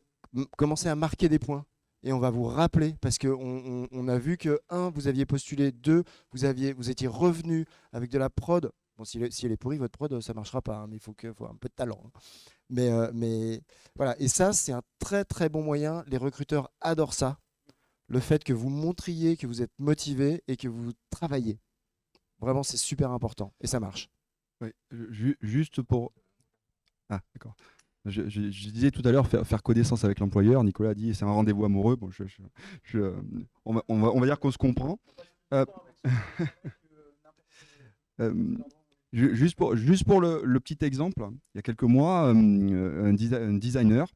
commencer à marquer des points. Et on va vous rappeler, parce qu'on a vu que, 1, vous aviez postulé, 2, vous étiez revenu avec de la prod. Bon, si elle est pourrie, votre prod, ça ne marchera pas, hein, mais il faut un peu de talent. Hein. Mais voilà, et ça, c'est un très très bon moyen. Les recruteurs adorent ça. Le fait que vous montriez que vous êtes motivé et que vous travaillez. Vraiment, c'est super important. Et ça marche. Oui, juste pour... Ah, d'accord. Je disais tout à l'heure faire connaissance avec l'employeur. Nicolas a dit c'est un rendez-vous amoureux. Bon, on va dire qu'on se comprend. Juste pour le petit exemple, il y a quelques mois, un designer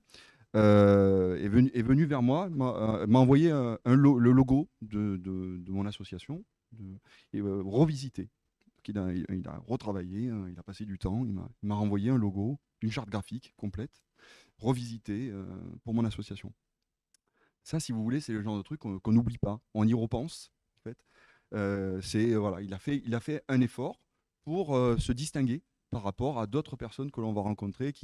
est venu vers moi, m'a envoyé le logo de mon association, revisité. Il a retravaillé, il a passé du temps, il m'a renvoyé un logo, une charte graphique complète, revisitée pour mon association. Ça, si vous voulez, c'est le genre de truc qu'on n'oublie pas. On y repense, en fait. Voilà, il a fait un effort pour se distinguer par rapport à d'autres personnes que l'on va rencontrer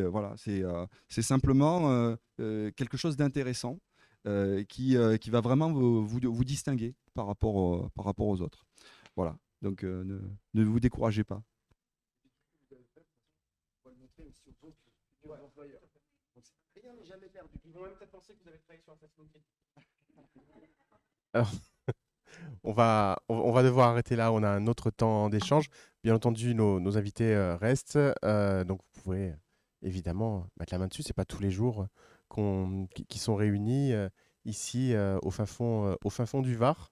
voilà, c'est simplement quelque chose d'intéressant qui va vraiment vous distinguer par rapport aux autres. Voilà. Donc, ne vous découragez pas. Rien n'est jamais perdu. Ils vont même peut-être penser que vous avez travaillé sur Assassin's Creed. Alors, on va devoir arrêter là. On a un autre temps d'échange. Bien entendu, nos invités restent. Donc, vous pouvez évidemment mettre la main dessus. Ce n'est pas tous les jours qui sont réunis ici au fin fond du Var.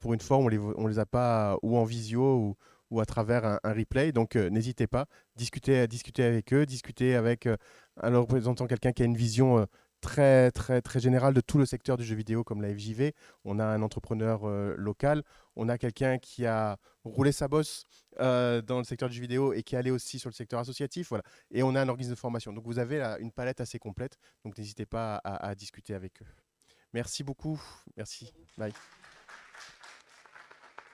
Pour une fois, on les a pas ou en visio ou à travers un replay. Donc, n'hésitez pas, discutez avec eux, discutez avec un représentant, quelqu'un qui a une vision très, très, très générale de tout le secteur du jeu vidéo comme la FJV. On a un entrepreneur local, on a quelqu'un qui a roulé sa bosse dans le secteur du jeu vidéo et qui est allé aussi sur le secteur associatif. Voilà. Et on a un organisme de formation. Donc, vous avez là une palette assez complète. Donc, n'hésitez pas à discuter avec eux. Merci beaucoup. Merci. Bye.